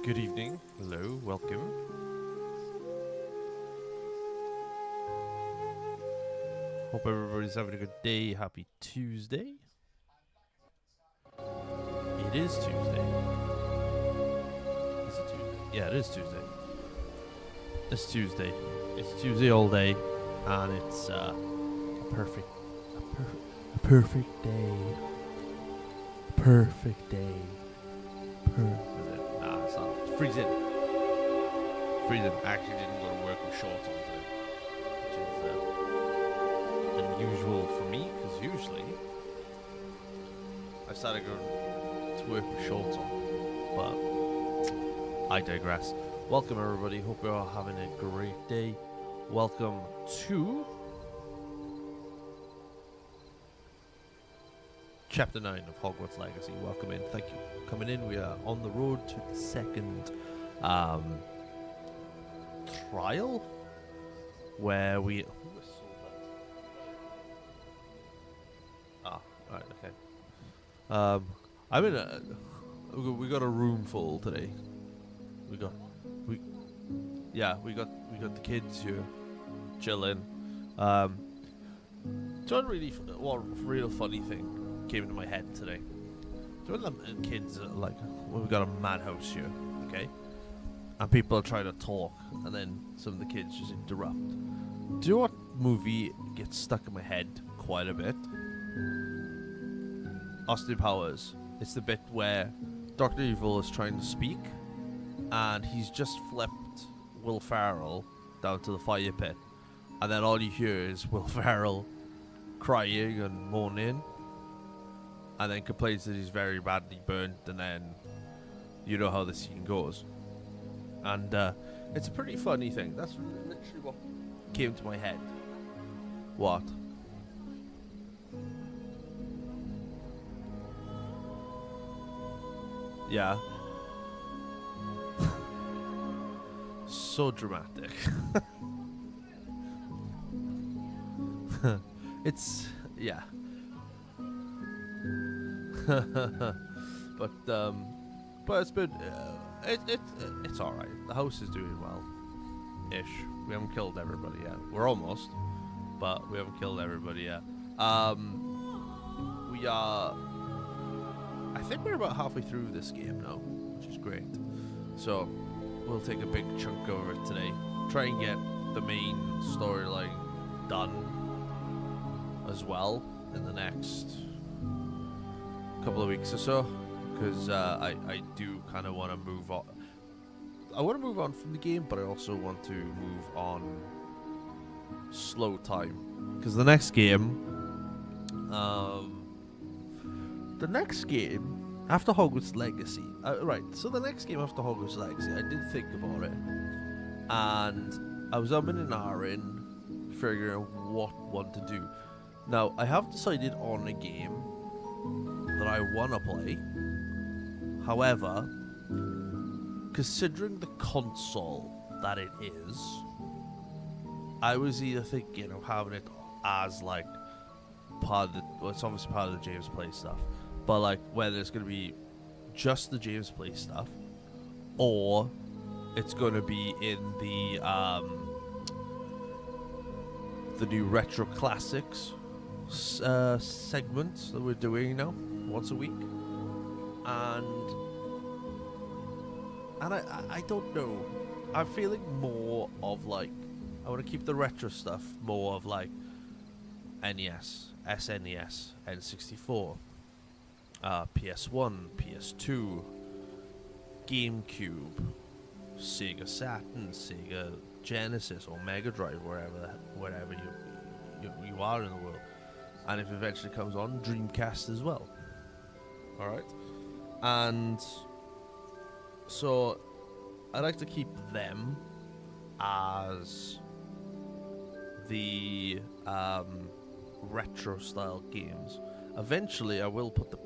Good evening. Hello. Welcome. Hope everybody's having a good day. Happy Tuesday. It is Tuesday. Is it Tuesday? Yeah, it is Tuesday. It's Tuesday. It's Tuesday all day, and it's a perfect day. Perfect day. Is it? Nah, it's not. It's freezing. Freezing. I actually didn't go to work with shorts on today, which is unusual for me, because usually I started going to work with shorts on, but I digress. Welcome everybody, hope you're all having a great day. Welcome to Chapter 9 of Hogwarts Legacy. Welcome in, thank you for coming in. We are on the road to the second trial, where we... Right, okay. I'm in a... We got a room full today. We got the kids here chilling. One real funny thing came into my head today. So when the kids are like, well, we got a madhouse here, okay? And people are trying to talk, and then some of the kids just interrupt. Do you know what movie gets stuck in my head quite a bit? Austin Powers. It's the bit where Dr. Evil is trying to speak, and he's just flipped Will Ferrell down to the fire pit, and then all you hear is Will Ferrell crying and moaning, and then complains that he's very badly burnt, and then you know how the scene goes. And it's a pretty funny thing. That's literally what came to my head. What? Yeah. So dramatic. It's... yeah. But it's been... it's alright. The house is doing well-ish. We haven't killed everybody yet. We're almost, but we haven't killed everybody yet. We are... I think we're about halfway through this game now, which is great. So, we'll take a big chunk over it today. Try and get the main storyline done as well in the next couple of weeks or so, because I do kind of want to move on. I want to move on from the game, but I also want to move on slow time, because the next game after Hogwarts Legacy, so the next game after Hogwarts Legacy, I did think about it, and I was umming and ahhing, figuring out what one to do. Now, I have decided on a game that I want to play. However, considering the console that it is, I was either thinking of having it as like part of the... well, it's obviously part of the James Play stuff, but like whether it's going to be just the James Play stuff, or it's going to be in the new Retro Classics segments that we're doing now once a week, and I don't know. I'm feeling more of like, I want to keep the retro stuff more of like NES, SNES, N64, PS1, PS2, GameCube, Sega Saturn, Sega Genesis, or Mega Drive, wherever you are in the world, and if it eventually comes on, Dreamcast as well. All right, and so I like to keep them as the retro style games. Eventually, I will put the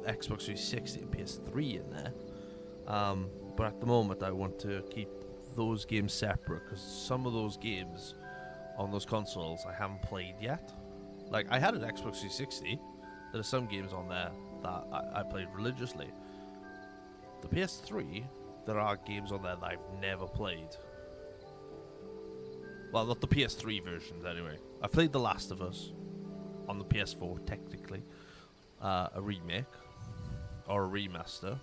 Xbox 360 and PS3 in there, but at the moment, I want to keep those games separate, because some of those games on those consoles I haven't played yet. Like, I had an Xbox 360. There are some games on there that I played religiously. The PS3, there are games on there that I've never played. Well, not the PS3 versions, anyway. I played The Last of Us on the PS4, technically. A remake or a remaster,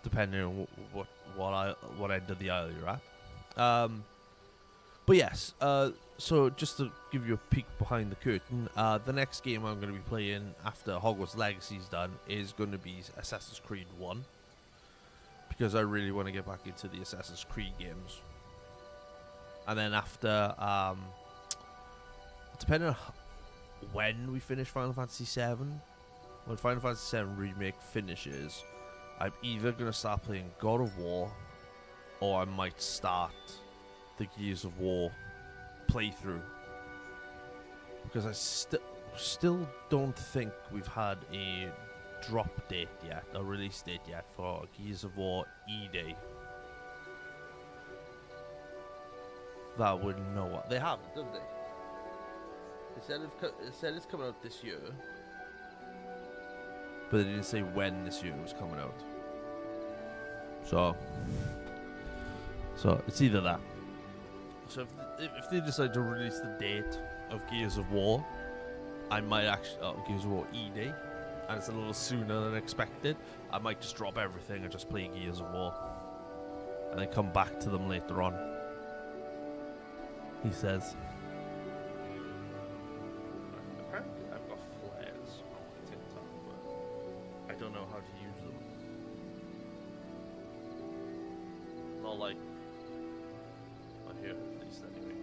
depending on what end of the aisle you're at. But yes, so just to give you a peek behind the curtain, the next game I'm going to be playing after Hogwarts Legacy's done is going to be Assassin's Creed 1, because I really want to get back into the Assassin's Creed games. And then after, depending on when we finish Final Fantasy VII, when Final Fantasy VII Remake finishes, I'm either going to start playing God of War, or I might start the Gears of War playthrough. Because I still don't think we've had a drop date yet, a release date yet, for Gears of War E-Day. That would know what they haven't, didn't they? They said it's coming out this year, but they didn't say when this year was coming out. So it's either that. So if they decide to release the date of Gears of War, I might actually Gears of War E-Day, and it's a little sooner than expected. I might just drop everything and just play Gears of War, and then come back to them later on. He says. Apparently I've got flares on TikTok, but I don't know how to use them. Not like not here, at least anyway.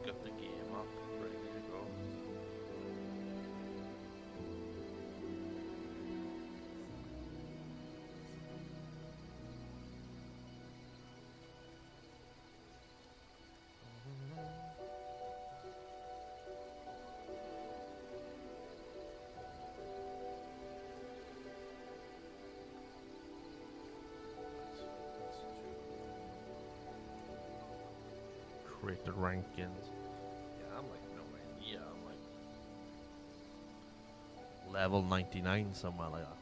Got the game up, ready to go. Create the rankings. Yeah, I'm like nowhere near. I'm like level 99, somewhere like that.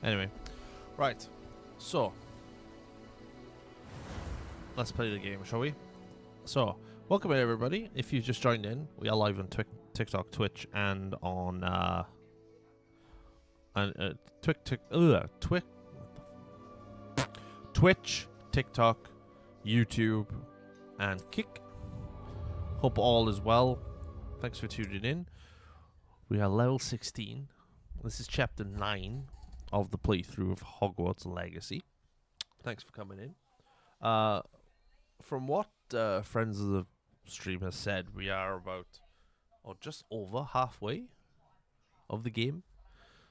Anyway, right, so let's play the game, shall we? So, welcome in everybody. If you've just joined in, we are live on TikTok, Twitch, and on Twitch, TikTok, YouTube, and Kick. Hope all is well. Thanks for tuning in. We are level 16. This is chapter 9 of the playthrough of Hogwarts Legacy. Thanks for coming in. From what friends of the stream has said, we are about, or just over halfway of the game.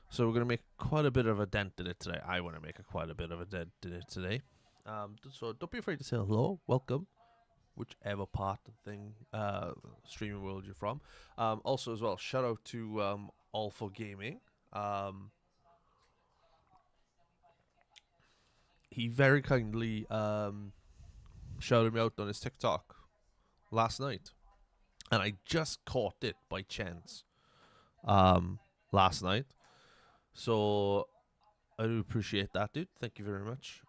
So we're going to make quite a bit of a dent in it today. I want to make quite a bit of a dent in it today. So don't be afraid to say hello. Welcome. Whichever part of the thing, streaming world you're from. Also, as well, shout out to All for Gaming. He very kindly shouted me out on his TikTok last night, and I just caught it by chance last night. So I do appreciate that, dude. Thank you very much.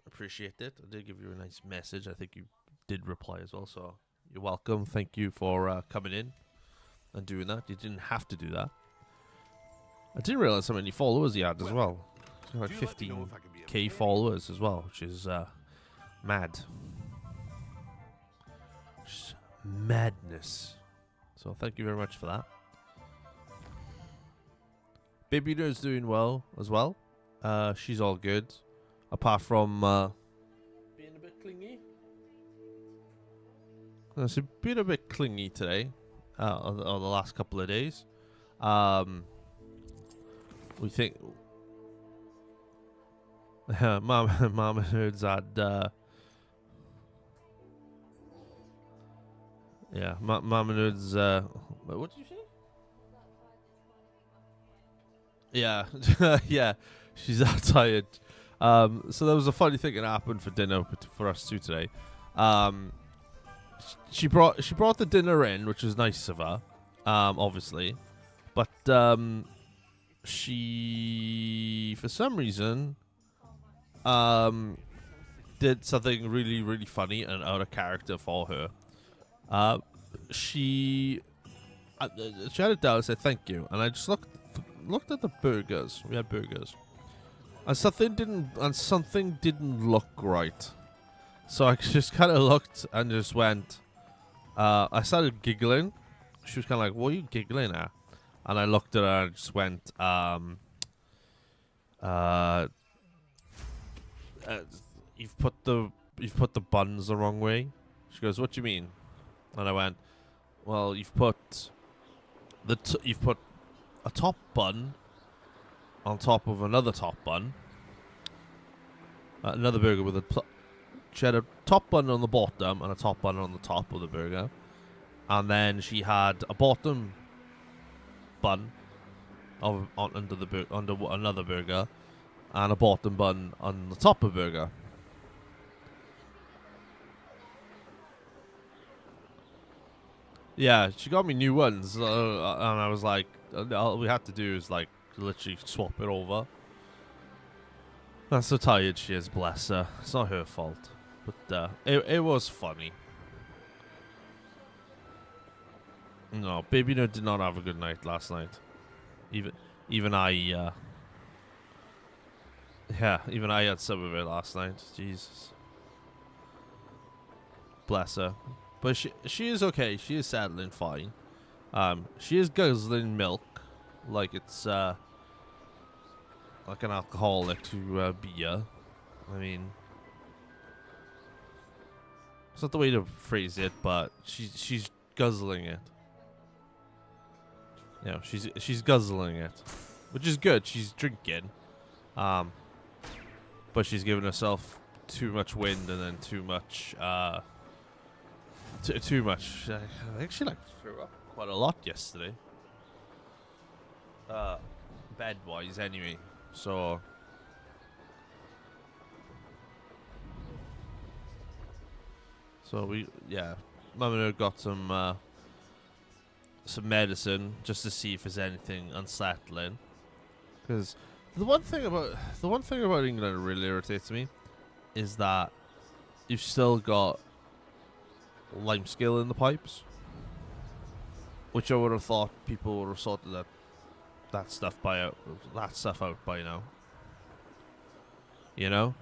Appreciate it. I did give you a nice message. I think you did reply as well, so you're welcome. Thank you for coming in and doing that. You didn't have to do that. I didn't realize how many followers he had as well. He's got like 15k followers as well, which is mad. Just madness. So thank you very much for that. Baby is doing well as well. She's all good, apart from being a bit clingy. She's been a bit clingy today, on the last couple of days. We think Mama Nerds had Mama Nerds. What did you say? Yeah, yeah, she's that tired. So there was a funny thing that happened for dinner for us two today. She brought the dinner in, which was nice of her, obviously, but she for some reason did something really, really funny and out of character for her. She had it down and said thank you, and I just looked at the burgers. We had burgers, and something didn't look right. So I just kind of looked and just went. I started giggling. She was kind of like, "What are you giggling at?" And I looked at her and just went, "You've put the buns the wrong way." She goes, "What do you mean?" And I went, "Well, you've put a top bun on top of another top bun. Another burger with she had a top bun on the bottom and a top bun on the top of the burger, and then she had a bottom bun under another burger, and a bottom bun on the top of the burger." Yeah, she got me new ones, and I was like, all we had to do is like literally swap it over. That's so tired she is, bless her. It's not her fault, but it was funny. No, Baby No did not have a good night last night. Even I, even I had some of it last night. Jesus, bless her. But she is okay. She is settling fine. She is guzzling milk like it's like an alcoholic to beer. I mean, it's not the way to phrase it, but she's guzzling it. You know, she's guzzling it, which is good. She's drinking, but she's giving herself too much wind and then too much. Too much. I think she threw up quite a lot yesterday. Bed wise, anyway. So Mama Nerd got some medicine just to see if there's anything unsettling. Because the one thing about England that really irritates me is that you've still got lime scale in the pipes, which I would have thought people would have sorted that stuff out by now. You know?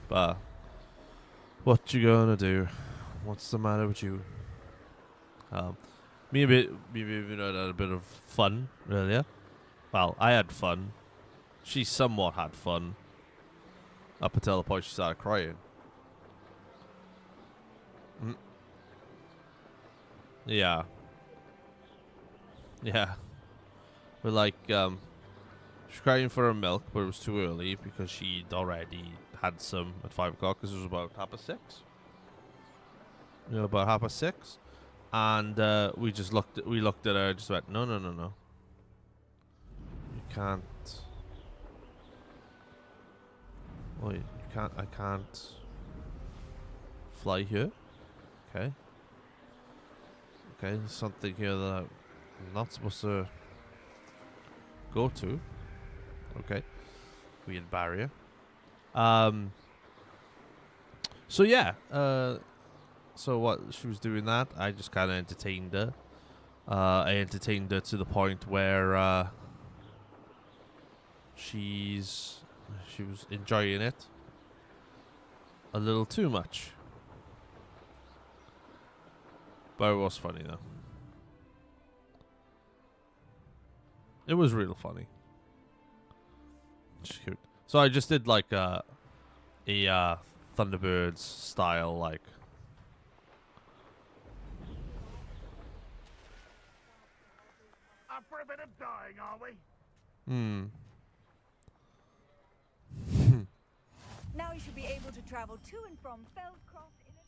But what you gonna do? What's the matter with you? Me and Baby had a bit of fun earlier. Well, I had fun. She somewhat had fun. Up until the point she started crying. Yeah. Yeah. We're like, she's crying for her milk, but it was too early because she'd already had some at 5 o'clock because it was about 6:30. About 6:30. And we looked at her and just went, no. You can't. Oh, you can't. I can't fly here. Okay. Okay, there's something here that I'm not supposed to go to. Okay. Weird barrier. So yeah. So what she was doing that, I just kind of entertained her. I entertained her to the point where she was enjoying it a little too much. But it was funny though. It was real funny. It's cute. So I just did like a Thunderbirds style like. Up for a bit of dying, are we? Now you should be able to travel to and from Feldcroft in a...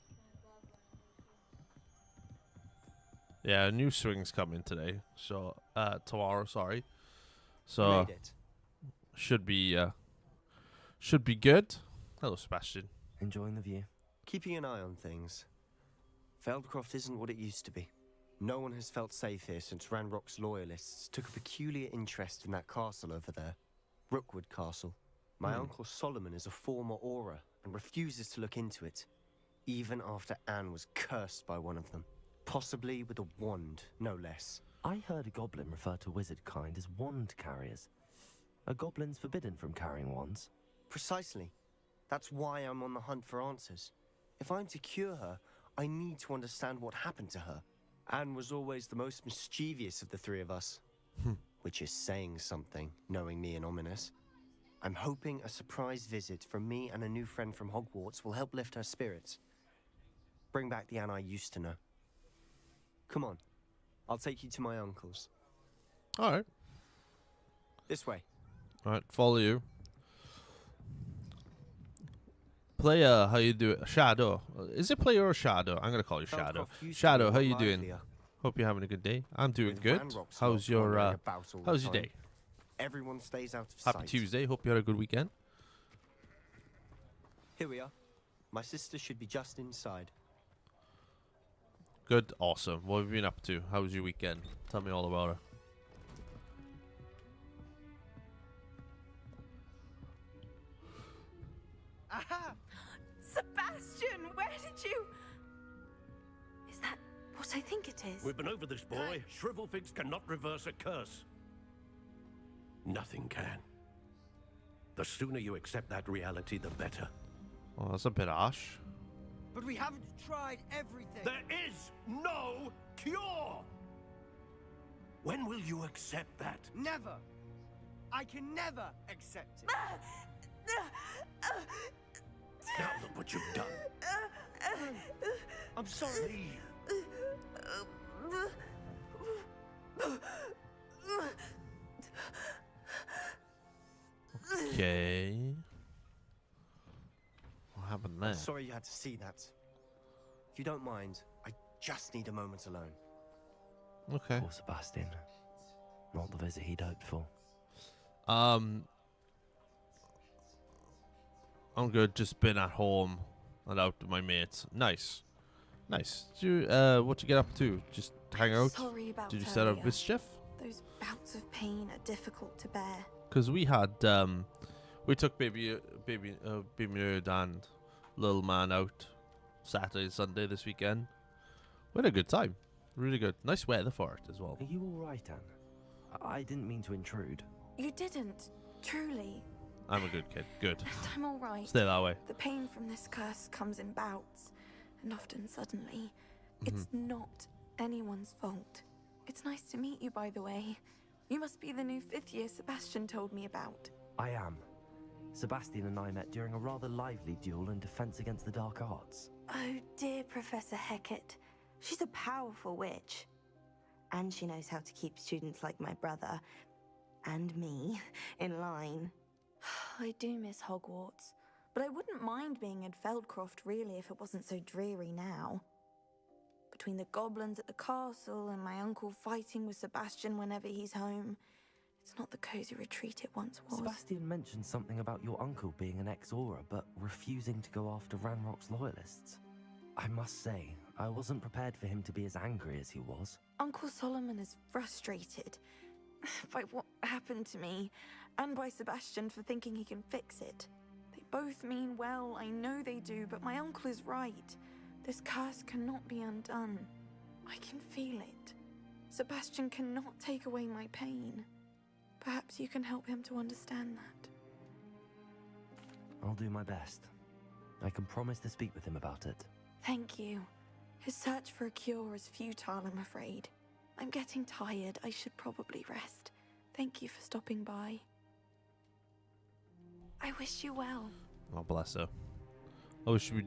Yeah, new swing's coming today. So tomorrow, sorry. So Made it. should be good. Hello, Sebastian. Enjoying the view. Keeping an eye on things. Feldcroft isn't what it used to be. No one has felt safe here since Ranrock's loyalists took a peculiar interest in that castle over there. Rookwood Castle. My uncle Solomon is a former Auror and refuses to look into it, even after Anne was cursed by one of them. Possibly with a wand, no less. I heard a goblin refer to wizard kind as wand carriers. Are goblins forbidden from carrying wands? Precisely. That's why I'm on the hunt for answers. If I'm to cure her, I need to understand what happened to her. Anne was always the most mischievous of the three of us. Which is saying something, knowing me and ominous. I'm hoping a surprise visit from me and a new friend from Hogwarts will help lift her spirits. Bring back the Anne I used to know. Come on. I'll take you to my uncle's. Alright. This way. Alright, follow you. Player, how you doing? Shadow. Is it player or Shadow? I'm gonna call you Shadow. Feldcroft used to Shadow, be how a you lot doing? livelier. Hope you're having a good day. I'm doing With good. Ranrock's How's lot your wandering about all the how's your time. day? Everyone stays out of Happy sight. Tuesday. Hope you had a good weekend. Here we are. My sister should be just inside. Good, awesome. What have you been up to? How was your weekend? Tell me all about it. Aha! Sebastian, where did you... Is that what I think it is? We've been over this, boy. Shrivelfigs cannot reverse a curse. Nothing can. The sooner you accept that reality, the better. Oh, that's a bit harsh. But we haven't tried everything. There is no cure! When will you accept that? Never. I can never accept it. Now look what you've done. I'm sorry. Leave. Okay. What happened there? I'm sorry you had to see that. If you don't mind, I just need a moment alone. Okay. Poor Sebastian. Not the visit he'd hoped for. I'm good. Just been at home and out with my mates. Nice. Nice. Did you, what you get up to? Just hang out? Sorry about Did you set up earlier. mischief? Those bouts of pain are difficult to bear. Because we had, we took baby Nerd and little man out Saturday and Sunday this weekend. We had a good time. Really good. Nice weather for it as well. Are you alright, Anne? I didn't mean to intrude. You didn't, truly. I'm a good kid. Good. And I'm all right. Stay that way. The pain from this curse comes in bouts, and often suddenly. It's not anyone's fault. It's nice to meet you, by the way. You must be the new 5th year Sebastian told me about. I am. Sebastian and I met during a rather lively duel in defense against the dark arts. Oh dear, Professor Hecat. She's a powerful witch. And she knows how to keep students like my brother and me in line. I do miss Hogwarts, but I wouldn't mind being in Feldcroft really if it wasn't so dreary now. Between the goblins at the castle and my uncle fighting with Sebastian whenever he's home, it's not the cozy retreat it once was. Sebastian mentioned something about your uncle being an ex-Auror, but refusing to go after Ranrock's loyalists. I must say, I wasn't prepared for him to be as angry as he was. Uncle Solomon is frustrated by what happened to me, and by Sebastian for thinking he can fix it. They both mean well, I know they do, but my uncle is right. This curse cannot be undone. I can feel it. Sebastian cannot take away my pain. Perhaps you can help him to understand that. I'll do my best. I can promise to speak with him about it. Thank you. His search for a cure is futile, I'm afraid. I'm getting tired. I should probably rest. Thank you for stopping by. I wish you well. Oh, bless her. I wish we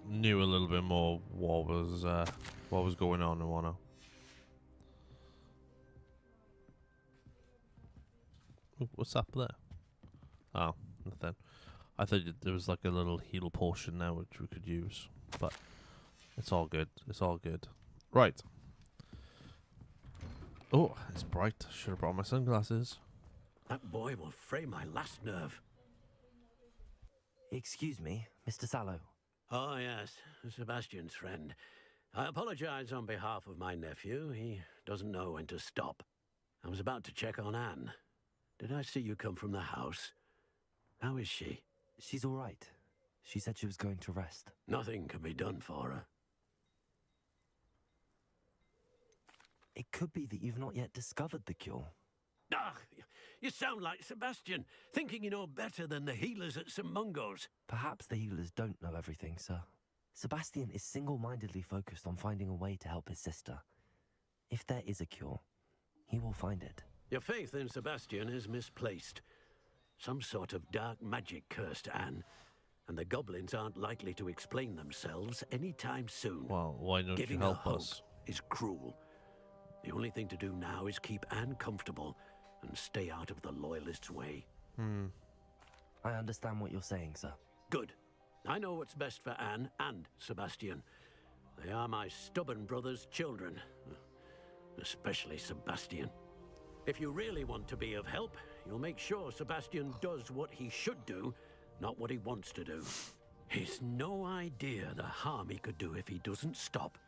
knew a little bit more what was going on and whatnot. Ooh, what's up there? Oh, nothing. I thought there was like a little heal potion now which we could use, but it's all good. It's all good. Right. Oh, it's bright. Should have brought my sunglasses. That boy will fray my last nerve. Excuse me, Mr. Sallow. Oh, yes, Sebastian's friend. I apologize on behalf of my nephew. He doesn't know when to stop. I was about to check on Anne. Did I see you come from the house? How is she? She's all right. She said she was going to rest. Nothing can be done for her. It could be that you've not yet discovered the cure. Ah, you sound like Sebastian, thinking you know better than the healers at St. Mungo's. Perhaps the healers don't know everything, sir. Sebastian is single-mindedly focused on finding a way to help his sister. If there is a cure, he will find it. Your faith in Sebastian is misplaced. Some sort of dark magic cursed Anne, and the goblins aren't likely to explain themselves anytime soon. Well, why don't Giving you her help hope us? is cruel. The only thing to do now is keep Anne comfortable and stay out of the Loyalists' way. I understand what you're saying, sir. Good. I know what's best for Anne and Sebastian. They are my stubborn brother's children. Especially Sebastian. If you really want to be of help, you'll make sure Sebastian does what he should do, not what he wants to do. He's no idea the harm he could do if he doesn't stop.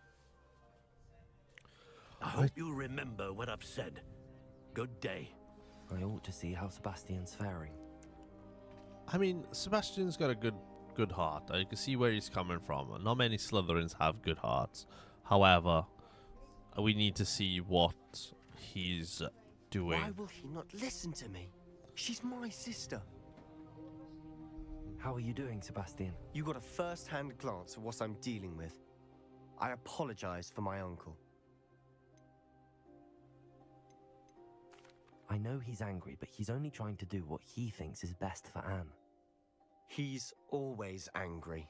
I hope you remember what I've said. Good day. I ought to see how Sebastian's faring. I mean, Sebastian's got a good heart. I can see where he's coming from. Not many Slytherins have good hearts. However, we need to see what he's doing. Why will he not listen to me? She's my sister. How are you doing, Sebastian? You got a first-hand glance at what I'm dealing with. I apologize for my uncle. I know he's angry, but he's only trying to do what he thinks is best for Anne. He's always angry.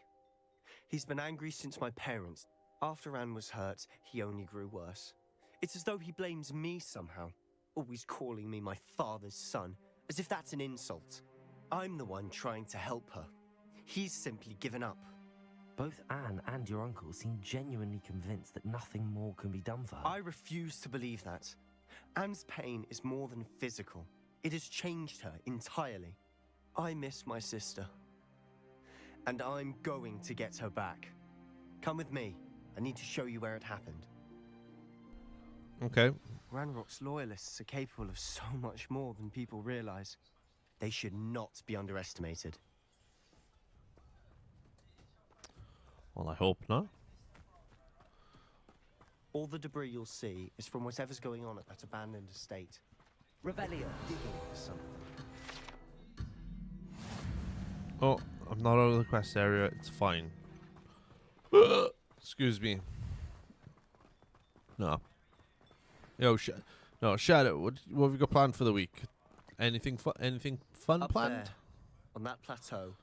He's been angry since my parents. After Anne was hurt, he only grew worse. It's as though he blames me somehow, always calling me my father's son, as if that's an insult. I'm the one trying to help her. He's simply given up. Both Anne and your uncle seem genuinely convinced that nothing more can be done for her. I refuse to believe that. Anne's pain is more than physical. It has changed her entirely. I miss my sister. And I'm going to get her back. Come with me. I need to show you where it happened. Okay. Ranrock's loyalists are capable of so much more than people realize. They should not be underestimated. Well, I hope not. All the debris you'll see is from whatever's going on at that abandoned estate. Revelio. Digging for something. Oh, I'm not out of the quest area. It's fine. Excuse me. No. Yo, Shadow. What have you got planned for the week? Anything fun Up planned? there, on that plateau,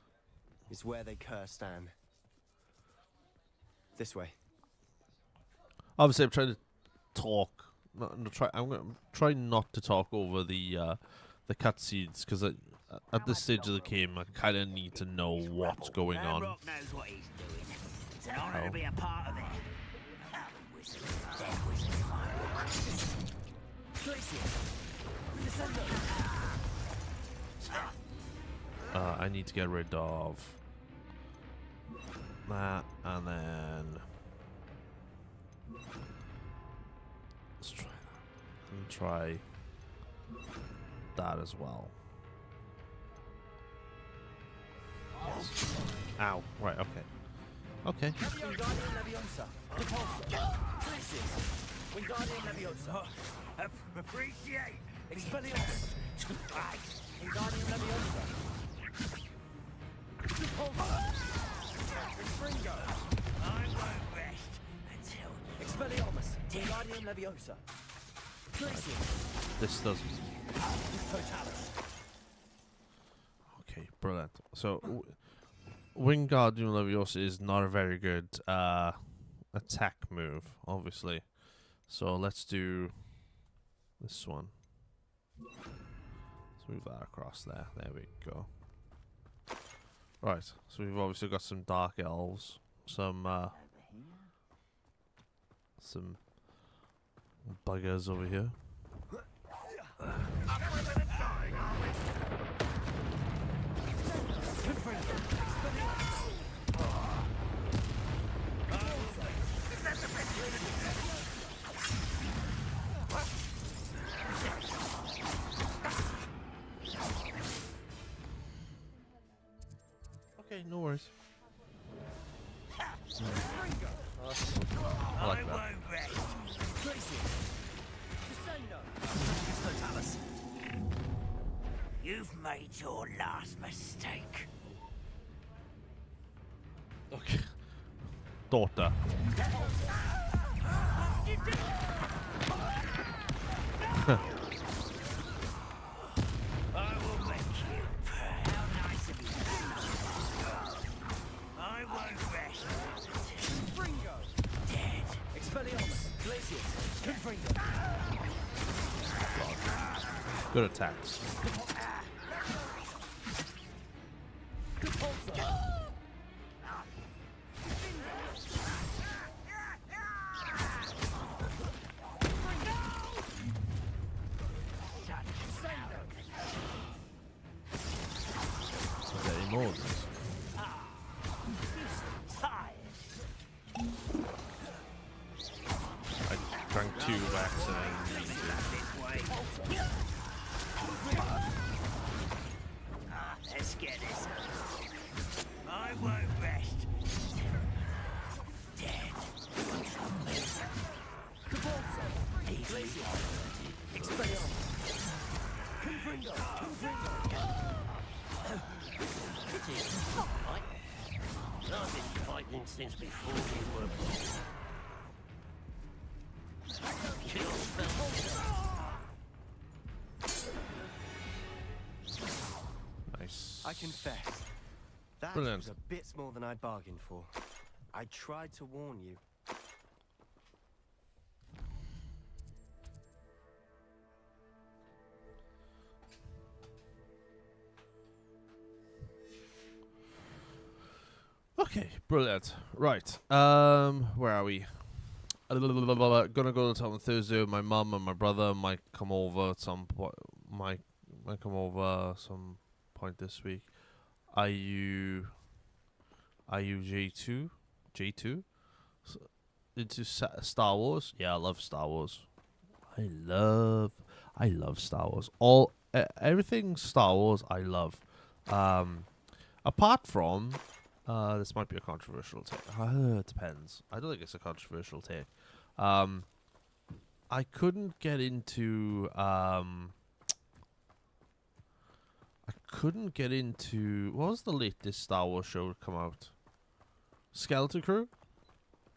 is where they cursed Anne. This way. Obviously, I'm trying to talk I'm gonna try not to talk over the cutscenes because at this stage of the game, I kind of need to know what's going on. Rock knows what he's doing. It's an honor to be a part of it. I need to get rid of that, and then let's try that, and try that as well. Yes. Ow! Right. Okay. Okay. Appreciate. Expelliarmus. Wingardium Leviosa. Fringo. I won't rest until Expelliarmus. Wingardium Leviosa. This doesn't. Totalis. Okay. Brilliant. So, Wingardium Leviosa is not a very good attack move, obviously. So let's do this one. Let's move that across there. There we go. Right. So we've obviously got some dark elves, some buggers over here. Okay, no worries. I like that. won't rest. Totalis. You've made your last mistake. Okay. Daughter. I will make you pay. How nice of you. I won't rest until Fringo. dead. Expelliarmus. Glacius. Confringo. Good attacks. Is there any more of these? I drank two by accident. Let's get this. I won't rest. Dead. Expelliarmus. Confringo. I've been fighting since before you were born. Kill Nice. I confess, that Brilliant. was a bit more than I bargained for. I tried to warn you. Okay, brilliant. Right. Where are we? Gonna go to town on Thursday with my mum and my brother. Might come over at some point. Might come over some point this week. Are you J2? Into Star Wars? Yeah, I love Star Wars. I love Star Wars. Everything Star Wars I love. Apart from this might be a controversial take. It depends. I don't think it's a controversial take. I couldn't get into what was the latest Star Wars show to come out? Skeleton Crew?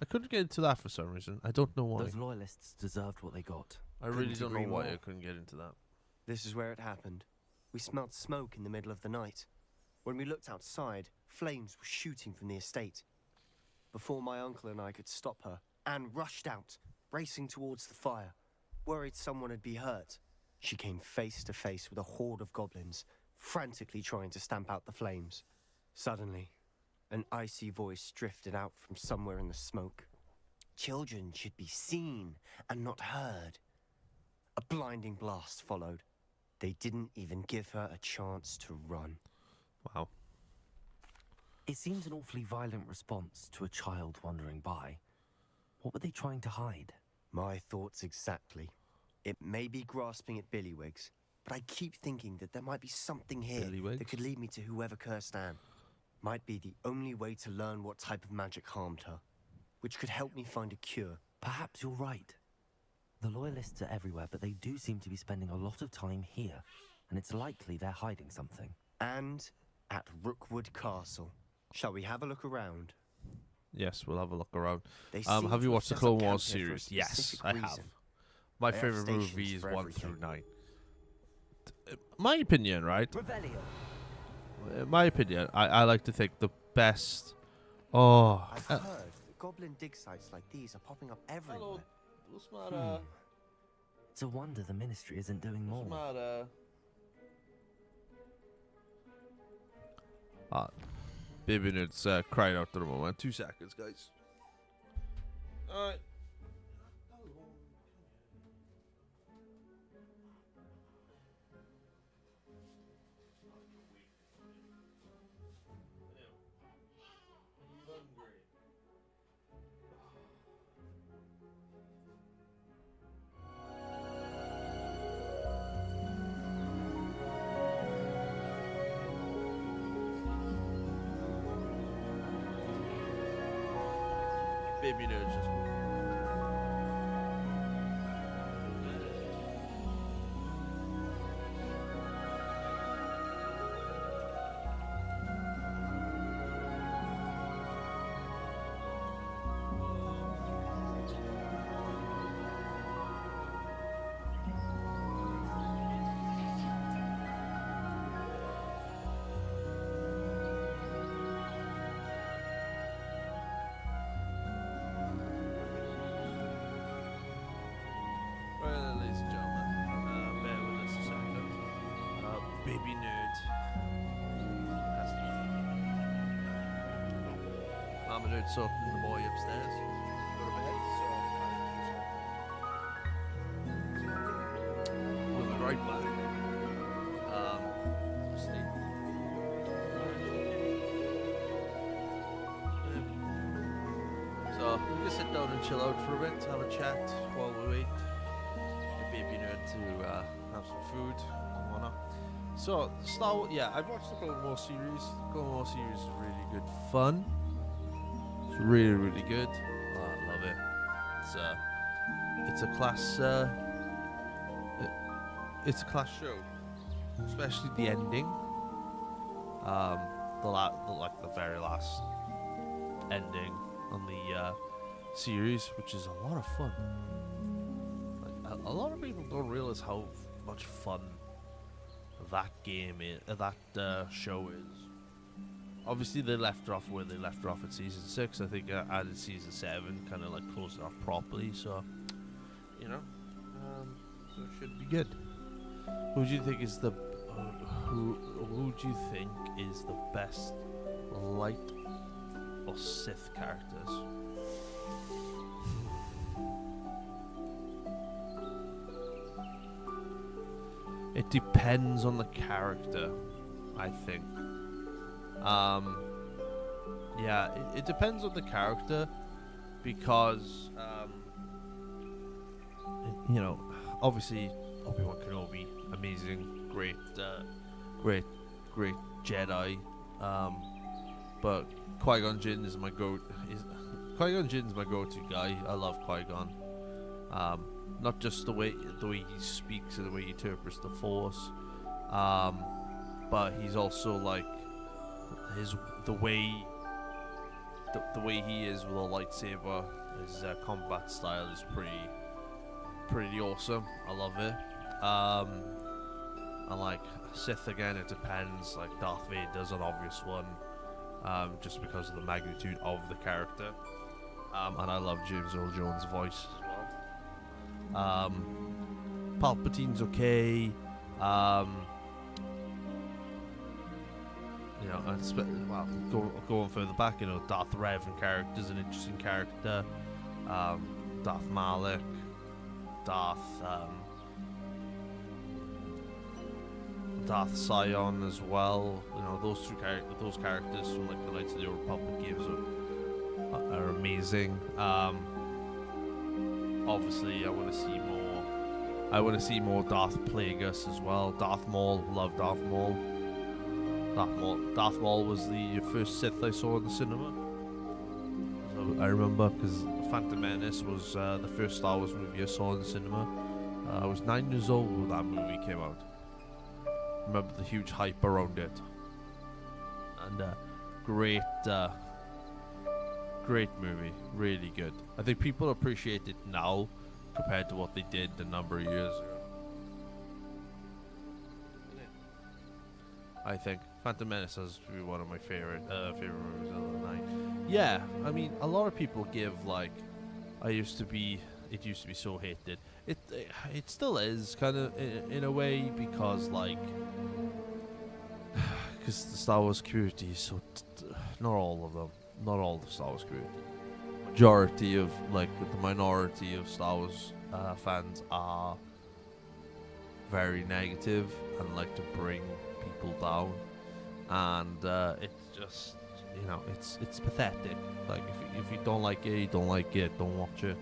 I couldn't get into that for some reason. I don't know why. Those loyalists deserved what they got. I really Couldn't don't know agree why more. I couldn't get into that. This is where it happened. We smelt smoke in the middle of the night. When we looked outside, flames were shooting from the estate. Before my uncle and I could stop her, Anne rushed out, racing towards the fire. worried someone would be hurt. She came face to face with a horde of goblins, frantically trying to stamp out the flames. Suddenly, an icy voice drifted out from somewhere in the smoke. Children should be seen and not heard. A blinding blast followed. They didn't even give her a chance to run. Wow. It seems an awfully violent response to a child wandering by. What were they trying to hide? My thoughts exactly. It may be grasping at Billywigs, but I keep thinking that there might be something here Billywigs? that could lead me to whoever cursed Anne. Might be the only way to learn what type of magic harmed her, which could help me find a cure. Perhaps you're right. The Loyalists are everywhere, but they do seem to be spending a lot of time here, and it's likely they're hiding something. And at Rookwood Castle. Shall we have a look around? Yes, we'll have a look around. Seem Have to you watched the set Clone up Wars camp here for a series? Yes, specific I have. reason. My They have favorite stations movie is for 1 through everything. 9. My opinion, right? Revelio. My opinion, I like to think the best. Oh. I've heard that goblin dig sites like these are popping up everywhere. What's the matter? It's a wonder the Ministry isn't doing more. Matter? Baby Nerd's crying out at the moment. 2 seconds, guys. Alright. Baby Nerd just. Right, ladies and gentlemen, bear with us a second. Baby Nerd. That's Mama Nerd talking the boy upstairs. Go to bed, so we'll be right back. Sleep. So we can sit down and chill out for a bit, have a chat while we wait. Baby Nerd to have some food and whatnot. So, I've watched the Clone Wars series. The Clone Wars series is really good fun. It's really, really good. Oh, I love it. It's a class. It's a class show, especially the ending. The very last ending on the series, which is a lot of fun. A lot of people don't realize how much fun that game is, that show is. Obviously, they left off where they left off at season 6. I think added season 7, kind of like closed it off properly. So, so it should be good. Who do you think is the who do you think is the best Light or Sith characters? It depends on the character, I think. Yeah, it depends on the character because, obviously Obi-Wan Kenobi, amazing, great Jedi. But Qui-Gon Jinn is my Qui-Gon Jinn's my go-to guy. I love Qui-Gon. Not just the way he speaks and the way he interprets the Force, but he's also like the way he is with a lightsaber. His combat style is pretty awesome. I love it. And like Sith again, it depends. Like Darth Vader's an obvious one, just because of the magnitude of the character. And I love James Earl Jones' voice as well. Palpatine's okay. You know, going further back, you know, Darth Revan character's an interesting character. Darth Malak, Darth Sion as well. You know, those characters from like the Knights of the Old Republic games are amazing. Obviously, I want to see more. I want to see more Darth Plagueis as well. Darth Maul, love Darth Maul. Darth Maul was the first Sith I saw in the cinema. So I remember because Phantom Menace was the first Star Wars movie I saw in the cinema. I was 9 years old when that movie came out. Remember the huge hype around it. And great movie, really good. I think people appreciate it now compared to what they did a number of years ago. I think Phantom Menace has to be one of my favorite movies of the night. Yeah, I mean, a lot of people give like, it used to be so hated. It still is kind of in a way because like, because the Star Wars community is so not all the Star Wars community. Majority of like the minority of Star Wars fans are very negative and like to bring people down, and it's just, you know, it's pathetic. Like if you don't like it, you don't like it. Don't watch it.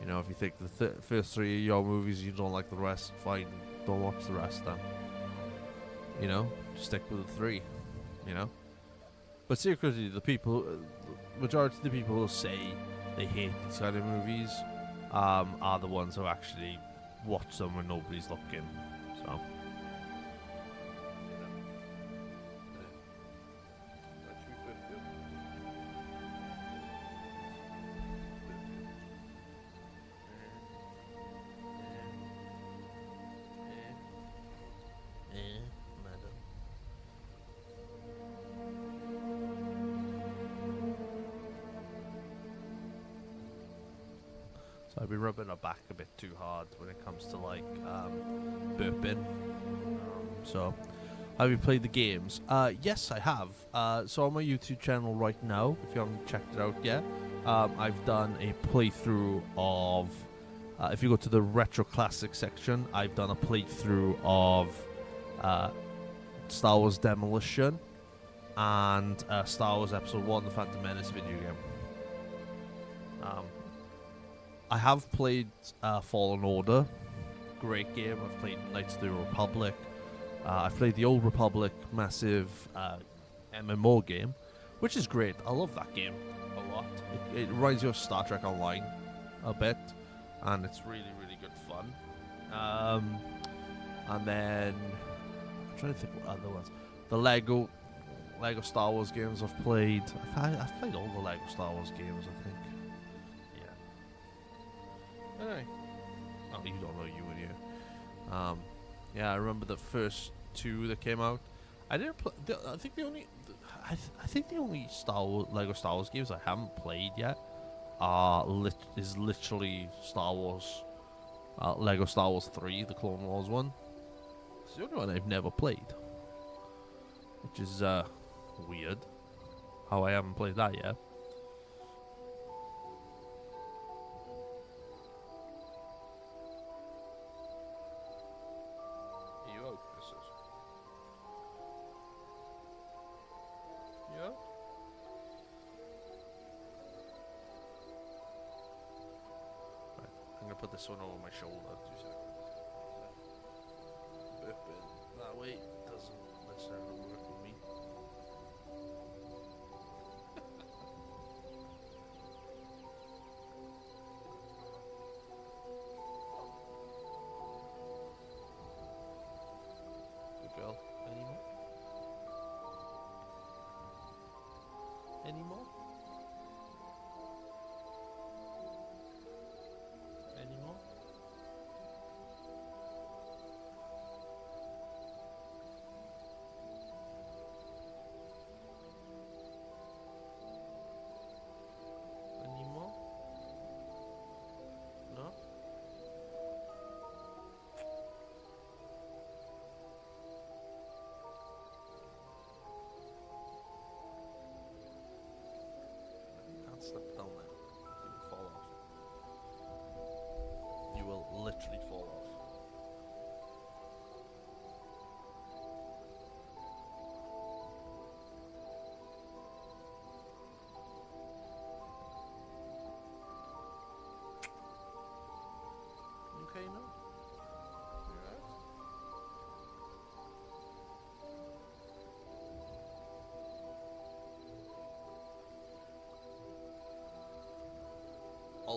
You know, if you think the first 3 of your movies you don't like the rest, fine. Don't watch the rest then. You know, stick with the 3. You know. But secretly, majority of the people who say they hate these kind of movies are the ones who actually watch them when nobody's looking. So. So I've been rubbing her back a bit too hard when it comes to like burping. So have you played the games? Yes, I have. So on my YouTube channel right now, if you haven't checked it out yet, I've done a playthrough of, if you go to the retro classic section, I've done a playthrough of Star Wars Demolition and Star Wars Episode 1, The Phantom Menace video game. I have played Fallen Order, great game. I've played Knights of the Republic. I've played the Old Republic, massive MMO game, which is great. I love that game a lot. It reminds you of Star Trek Online a bit, and it's really, really good fun. And then I'm trying to think what other ones. The Lego Star Wars games I've played. I've played all the Lego Star Wars games, I think. Hey. Oh, you don't know you and you. Yeah, I remember the first 2 that came out. I didn't play. I think the only Lego Star Wars games I haven't played yet is literally Star Wars, Lego Star Wars 3, the Clone Wars one. It's the only one I've never played, which is weird. How I haven't played that yet. Put this one over my shoulder. 2 seconds. Burping that way doesn't necessarily work with me. Good girl. Any more? Any more?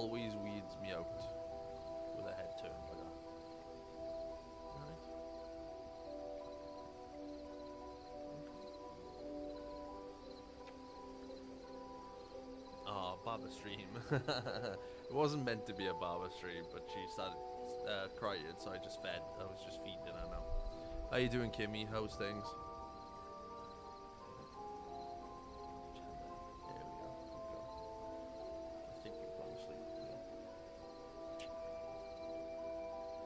always weirds me out with a head turn like that. Right. Oh, barber stream. It wasn't meant to be a barber stream, but she started crying, so I just fed. I was just feeding her now. How you doing, Kimmy? How's things? There we go. I think you've gone to sleep.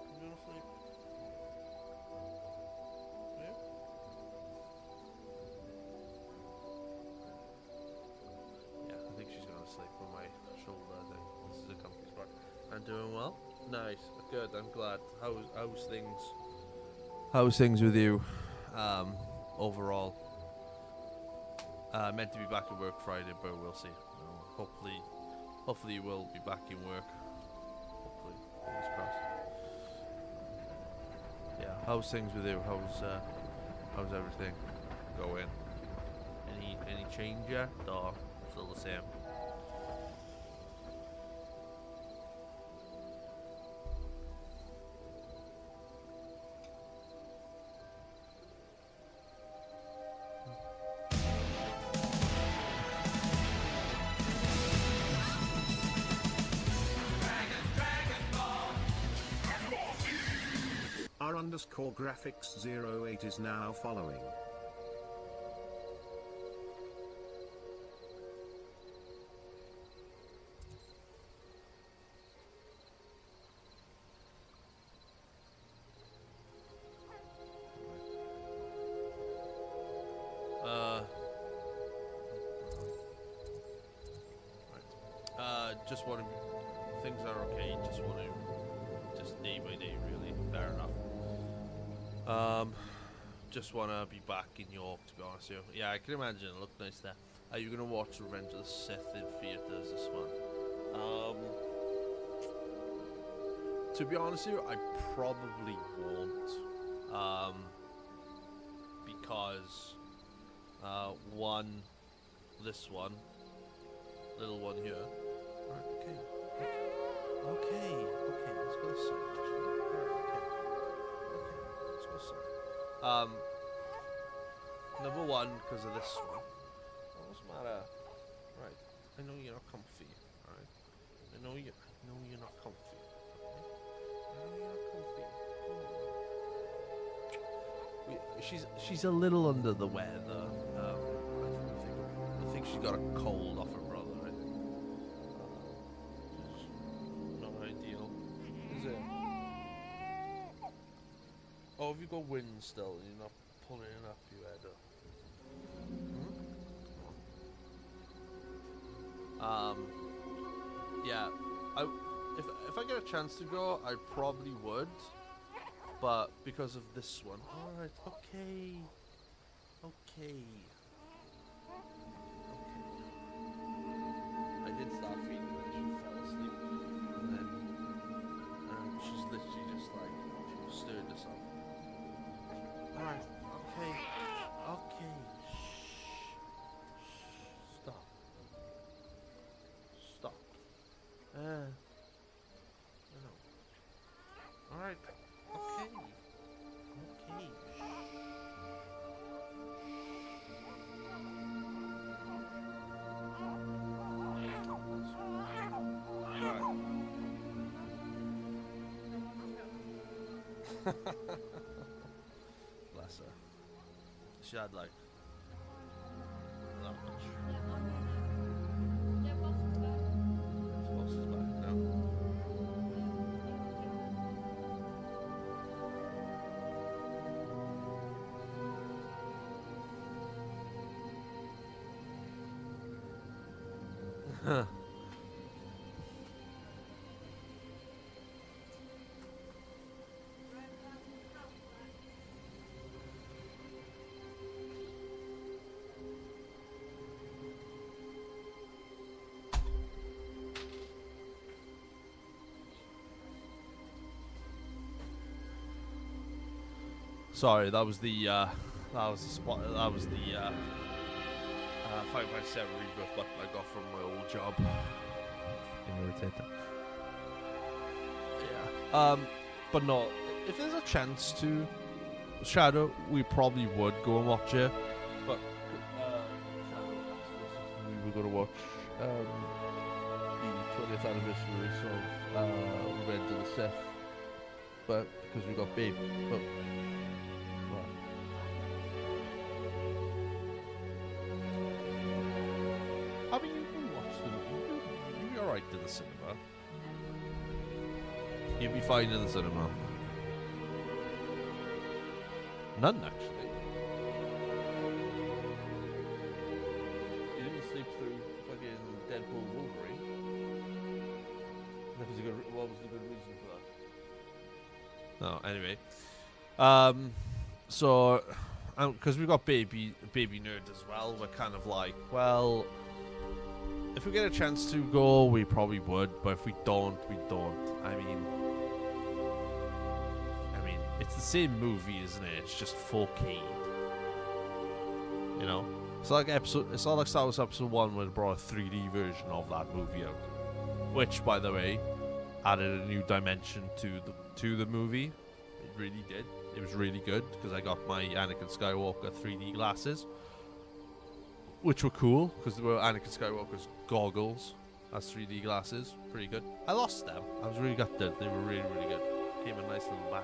You going to sleep? Yeah? Yeah, I think she's going to sleep on my shoulder. I think this is a comfy spot. I'm doing well. Nice. Good. I'm glad. How's things? How's things with you? Overall. Meant to be back at work Friday, but we'll see. Hopefully you will be back in work. Hopefully. Fingers crossed. Yeah. How's things with you? How's everything going? Any change yet, or still the same? R_graphics08 is now following. Just want to. Things are okay. Just day by day, really. Fair enough. Just want to be back in York, to be honest with you. Yeah, I can imagine. It looked nice there. Are you going to watch Revenge of the Sith in theaters this one? To be honest with you, I probably won't. Because, this one, little one here. Alright, okay, let's go this side, actually. Alright, okay, let's go this side. Number one, because of this one. What does matter? Right, I know you're not comfy, alright? I know you're not comfy, okay? I know you're not comfy. She's a little under the weather. I think she got a cold off her brother, I think. Not ideal, is it? Oh, have you got wind still and you're not pulling it up your head up? Yeah, if I get a chance to go, I probably would, but because of this one. Alright, okay. I did start feeding her, she fell asleep, and then she's literally just like, she stirred us up. Alright, okay. Stop. Alright, okay. Bless her. She had like that much. Boss is back now. Sorry, that was the 5x7 rebirth button I got from my old job in irritating. Yeah. But no, if there's a chance to Shadow, we probably would go and watch it. But we were going to watch the 20th anniversary of Revenge of the Sith. But because we got Babe. But, well. I mean, you can watch them. You'll be alright in the cinema. You'll be fine in the cinema. None, actually. You didn't sleep through fucking Deadpool Wolverine. What was the good reason for that? No, anyway. So, because we got baby nerd as well, we're kind of like, well, if we get a chance to go, we probably would, but if we don't, we don't. I mean, it's the same movie, isn't it? It's just 4K. You know? It's like it's not like Star Wars Episode 1 where they brought a 3D version of that movie out. Which, by the way, added a new dimension to the movie. It really did. It was really good because I got my Anakin Skywalker 3D glasses, which were cool because they were Anakin Skywalker's goggles as 3D glasses. Pretty good. I lost them. I was really gutted. They were really, really good. Came in a nice little bag.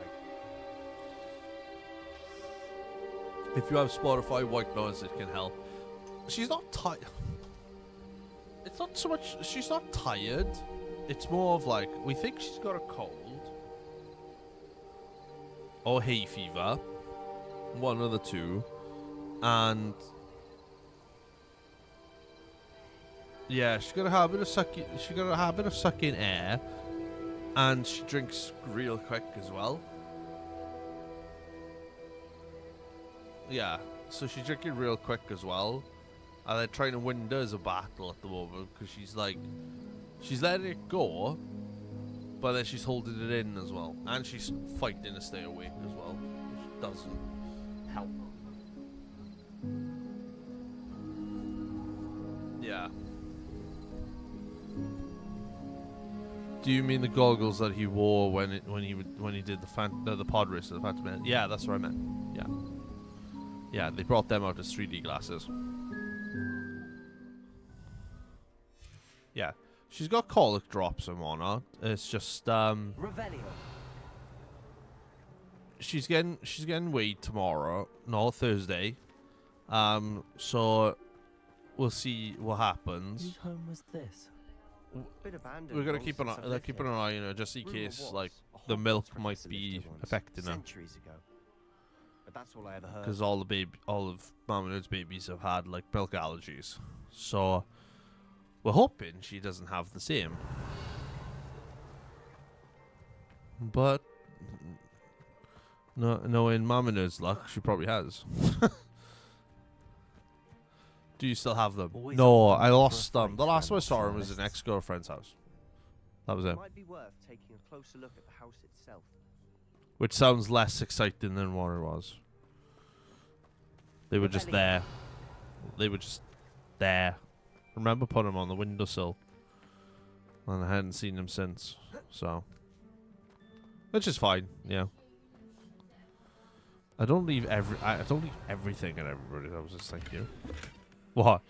If you have Spotify white noise, it can help. She's not tired. It's not so much. She's not tired. It's more of like we think she's got a cold or hay fever, one of the two, and yeah, she's got a habit of sucking. She's got a habit of sucking air, and she drinks real quick as well. Yeah, so she's drinking real quick as well. And they're trying to win her as a battle at the moment because she's like, she's letting it go, but then she's holding it in as well. And she's fighting to stay awake as well, which doesn't help. Yeah. Do you mean the goggles that he wore when he did the pod race of the Phantom Man? Yeah, that's what I meant. Yeah. Yeah, they brought them out as 3D glasses. Yeah, she's got colic drops and whatnot. It's just Revelio. she's getting weighed tomorrow, no, Thursday. So we'll see what happens. Whose home was this? Bit abandoned We're gonna once keep since I've lived keeping an here. eye on her just in Rumour case was like a the Hogwarts milk professor might lived be here once, affecting her. centuries ago. But that's all I ever heard. Because all of Mama Nerd's babies have had like milk allergies, so we're hoping she doesn't have the same. But no, in Mama Nerd's luck, she probably has. Do you still have them? Always No, open I for a lost them. fight The last when I saw him it's was an honest. ex-girlfriend's house. That was it. Might be worth taking a closer look at the house itself. Which sounds less exciting than what it was. They were just there. They were just there. Remember putting them on the windowsill. And I hadn't seen them since. So. Which is fine, yeah. I don't leave everything at everybody. That was just like you. What?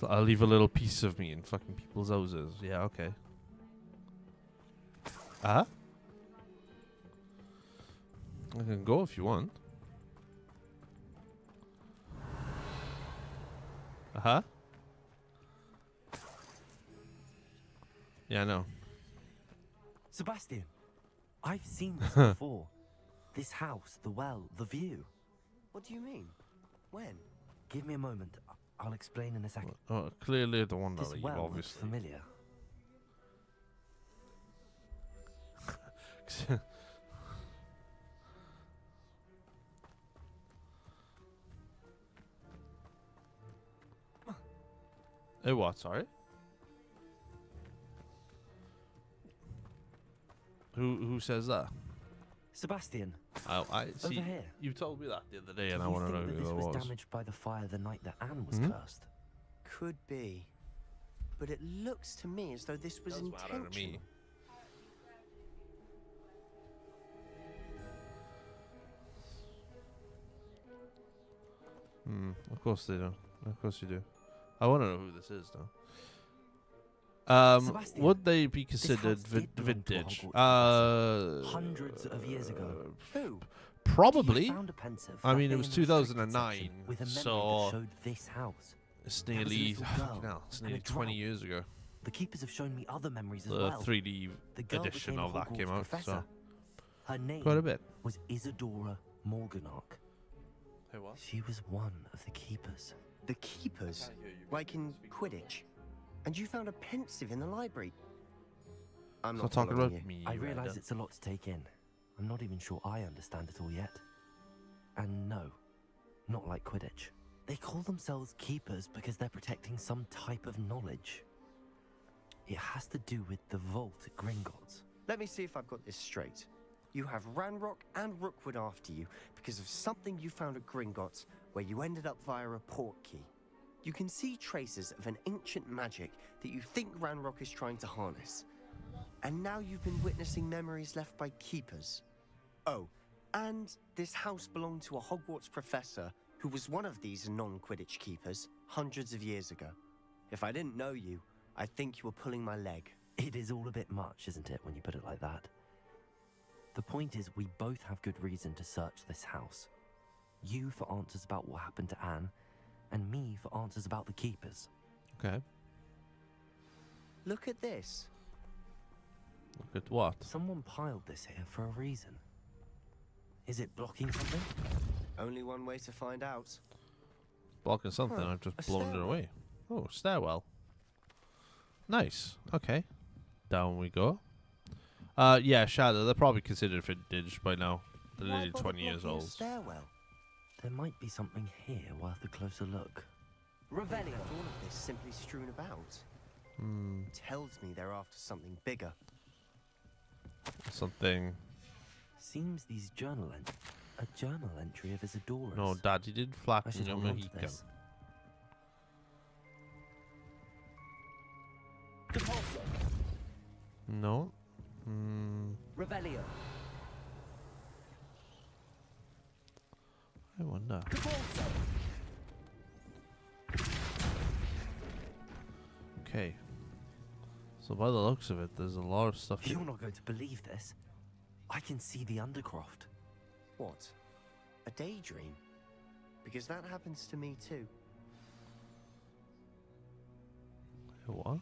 So I'll leave a little piece of me in fucking people's houses. Yeah, okay. I can go if you want. Yeah, I know. Sebastian, I've seen this before. This house, the well, the view. What do you mean? When? Give me a moment. I'll explain in a second. Oh, clearly the one that This you well looks obviously. familiar. Hey, what? Sorry. Who says that? Sebastian, Oh, I see. over here. You told me that the other day, Do and I you want to know think that who this that was was. damaged by the fire the night that Anne was Hmm? cursed? Could be. but it looks to me as though this was Doesn't matter to me. intentional. Of course they do. Of course you do. I want to know who this is, though. Sebastian, Would they be this considered house did belong to a vintage? Hogwarts hundreds of years ago. Who? Probably. I found a pensive I that mean, day it was in the restricted 2009, section with a memory so that showed this house. it's There was a nearly, little girl no, it's and nearly a 20 drop. years ago. The keepers have shown me other memories as The well. 3D The girl edition became a of that came Hogwarts out, professor. so Her name quite a bit. was Isadora Morganach. Hey, what? She was one of the keepers. The keepers? Like in Quidditch? And you found a pensive in the library? I'm So not talking following about you. me. I realize Ryder. it's a lot to take in. I'm not even sure I understand it all yet. And no, not like Quidditch. They call themselves keepers because they're protecting some type of knowledge. It has to do with the vault at Gringotts. Let me see if I've got this straight. You have Ranrock and Rookwood after you because of something you found at Gringotts where you ended up via a portkey. You can see traces of an ancient magic that you think Ranrock is trying to harness. And now you've been witnessing memories left by keepers. Oh, and this house belonged to a Hogwarts professor who was one of these non-Quidditch keepers hundreds of years ago. If I didn't know you, I'd think you were pulling my leg. It is all a bit much, isn't it, when you put it like that? The point is, we both have good reason to search this house. You for answers about what happened to Anne, and me for answers about the keepers. Okay. Look at this. Look at what? Someone piled this here for a reason. Is it blocking something? Only one way to find out. Blocking something. Huh, I've just a blown it stairwell. away. Oh, stairwell. Nice. Okay. Down we go. Yeah, Shadow. They're probably considered vintage by now. They're Why nearly bother 20 years blocking a old. stairwell? There might be something here worth a closer look. Revelio. All of this simply strewn about. Tells me they're after something bigger. Something. Seems these a journal entry of Isadora's. No, Daddy did I flatten should your hold on to Mohican. this. Depulso. No. Revelio. I wonder. Depulso. Okay. So by the looks of it, there's a lot of stuff here. You're not going to believe this. I can see the Undercroft. What? A daydream? Because that happens to me too. What?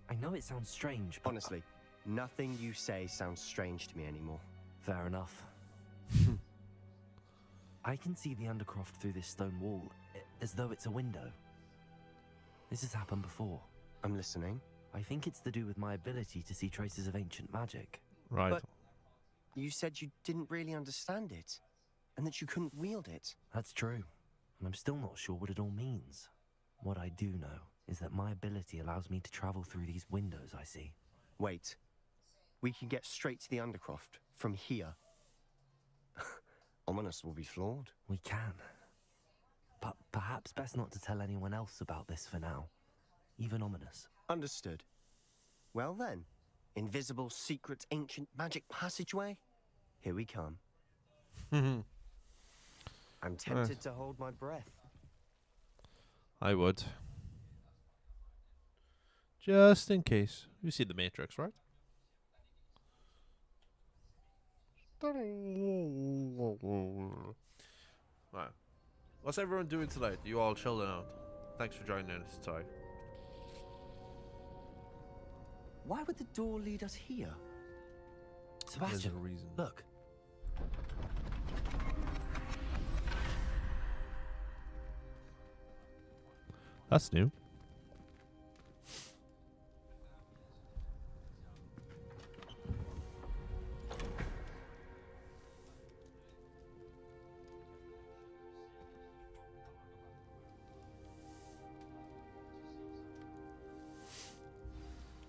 I know it sounds strange, but Honestly, nothing you say sounds strange to me anymore. fair enough. I can see the Undercroft through this stone wall, as though it's a window. This has happened before. I'm listening. I think it's to do with my ability to see traces of ancient magic. Right. But you said you didn't really understand it, and that you couldn't wield it. That's true, and I'm still not sure what it all means. What I do know is that my ability allows me to travel through these windows I see. Wait. We can get straight to the Undercroft from here. Ominous will be flawed. We can. But perhaps best not to tell anyone else about this for now. Even Ominous. Understood. Well then, invisible, secret, ancient magic passageway? Here we come. I'm tempted to hold my breath. I would. Just in case. You see the Matrix, right? Right. What's everyone doing tonight? You all chilling out? Thanks for joining us tonight. Why would the door lead us here? Sebastian, There's a reason. look. That's new.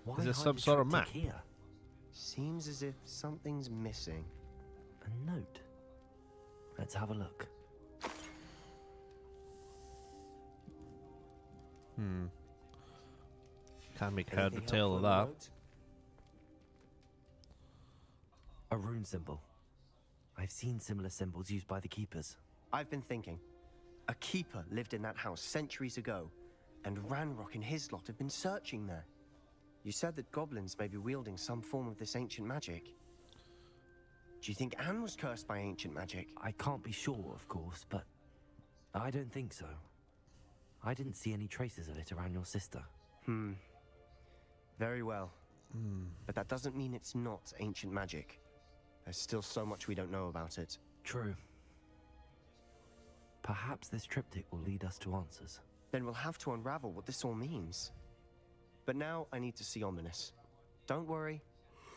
Why Is there hide some a sort of triptych map? here? Seems as if something's missing. A note. Let's have a look. Can't make head or Anything tail of helpful on that. the note? A rune symbol. I've seen similar symbols used by the keepers. I've been thinking. A keeper lived in that house centuries ago, and Ranrock and his lot have been searching there. You said that goblins may be wielding some form of this ancient magic. Do you think Anne was cursed by ancient magic? I can't be sure, of course, but I don't think so. I didn't see any traces of it around your sister. Very well. But that doesn't mean it's not ancient magic. There's still so much we don't know about it. True. Perhaps this triptych will lead us to answers. Then we'll have to unravel what this all means. But now I need to see Ominous. Don't worry,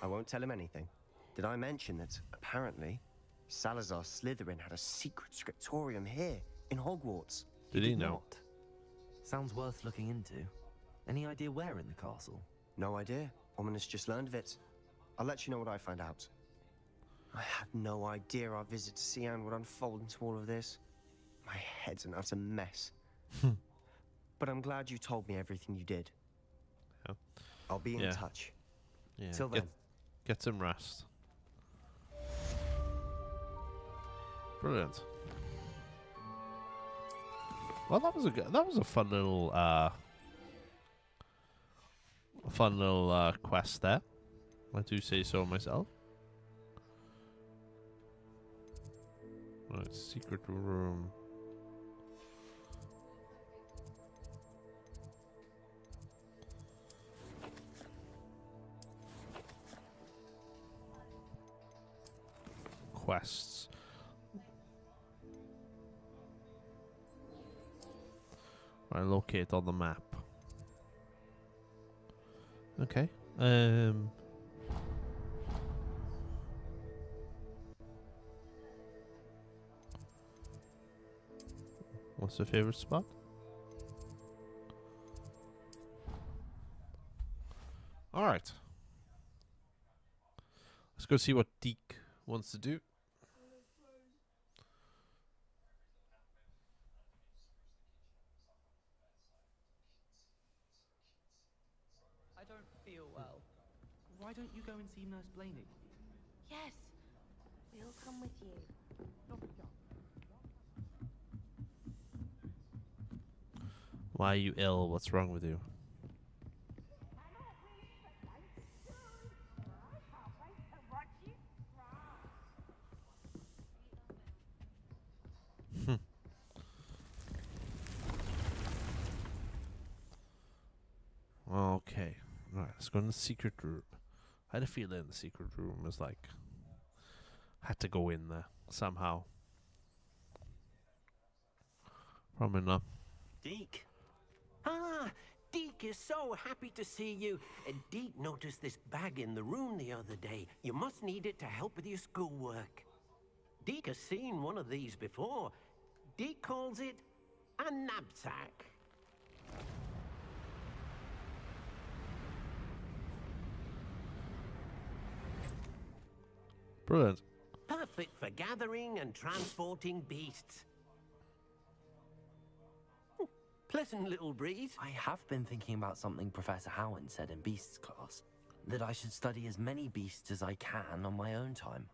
I won't tell him anything. Did I mention that, apparently, Salazar Slytherin had a secret scriptorium here, in Hogwarts? Did he know? Not. Sounds worth looking into. Any idea where in the castle? No idea. Ominous just learned of it. I'll let you know what I find out. I had no idea our visit to Sian would unfold into all of this. My head's an utter mess. But I'm glad you told me everything you did. Yeah. I'll be in Yeah. touch. Yeah. Till then. Get some rest. Brilliant. Well, that was a fun little quest there. I do say so myself. Right, secret room. Quests. Right, locate on the map. Okay. What's your favorite spot? All right. Let's go see what Deke wants to do. I don't feel well. Why don't you go and see Nurse Blaney? Yes, we'll come with you. Why are you ill? What's wrong with you? Okay. Right, let's go in the secret room. I had a feeling the secret room was like... had to go in there somehow. Probably not. Deke. Ah, Deke is so happy to see you. Deke noticed this bag in the room the other day. You must need it to help with your schoolwork. Deke has seen one of these before. Deke calls it a knapsack. Brilliant. Perfect for gathering and transporting beasts. Pleasant little breeze. I have been thinking about something Professor Howard said in Beasts class. That I should study as many beasts as I can on my own time.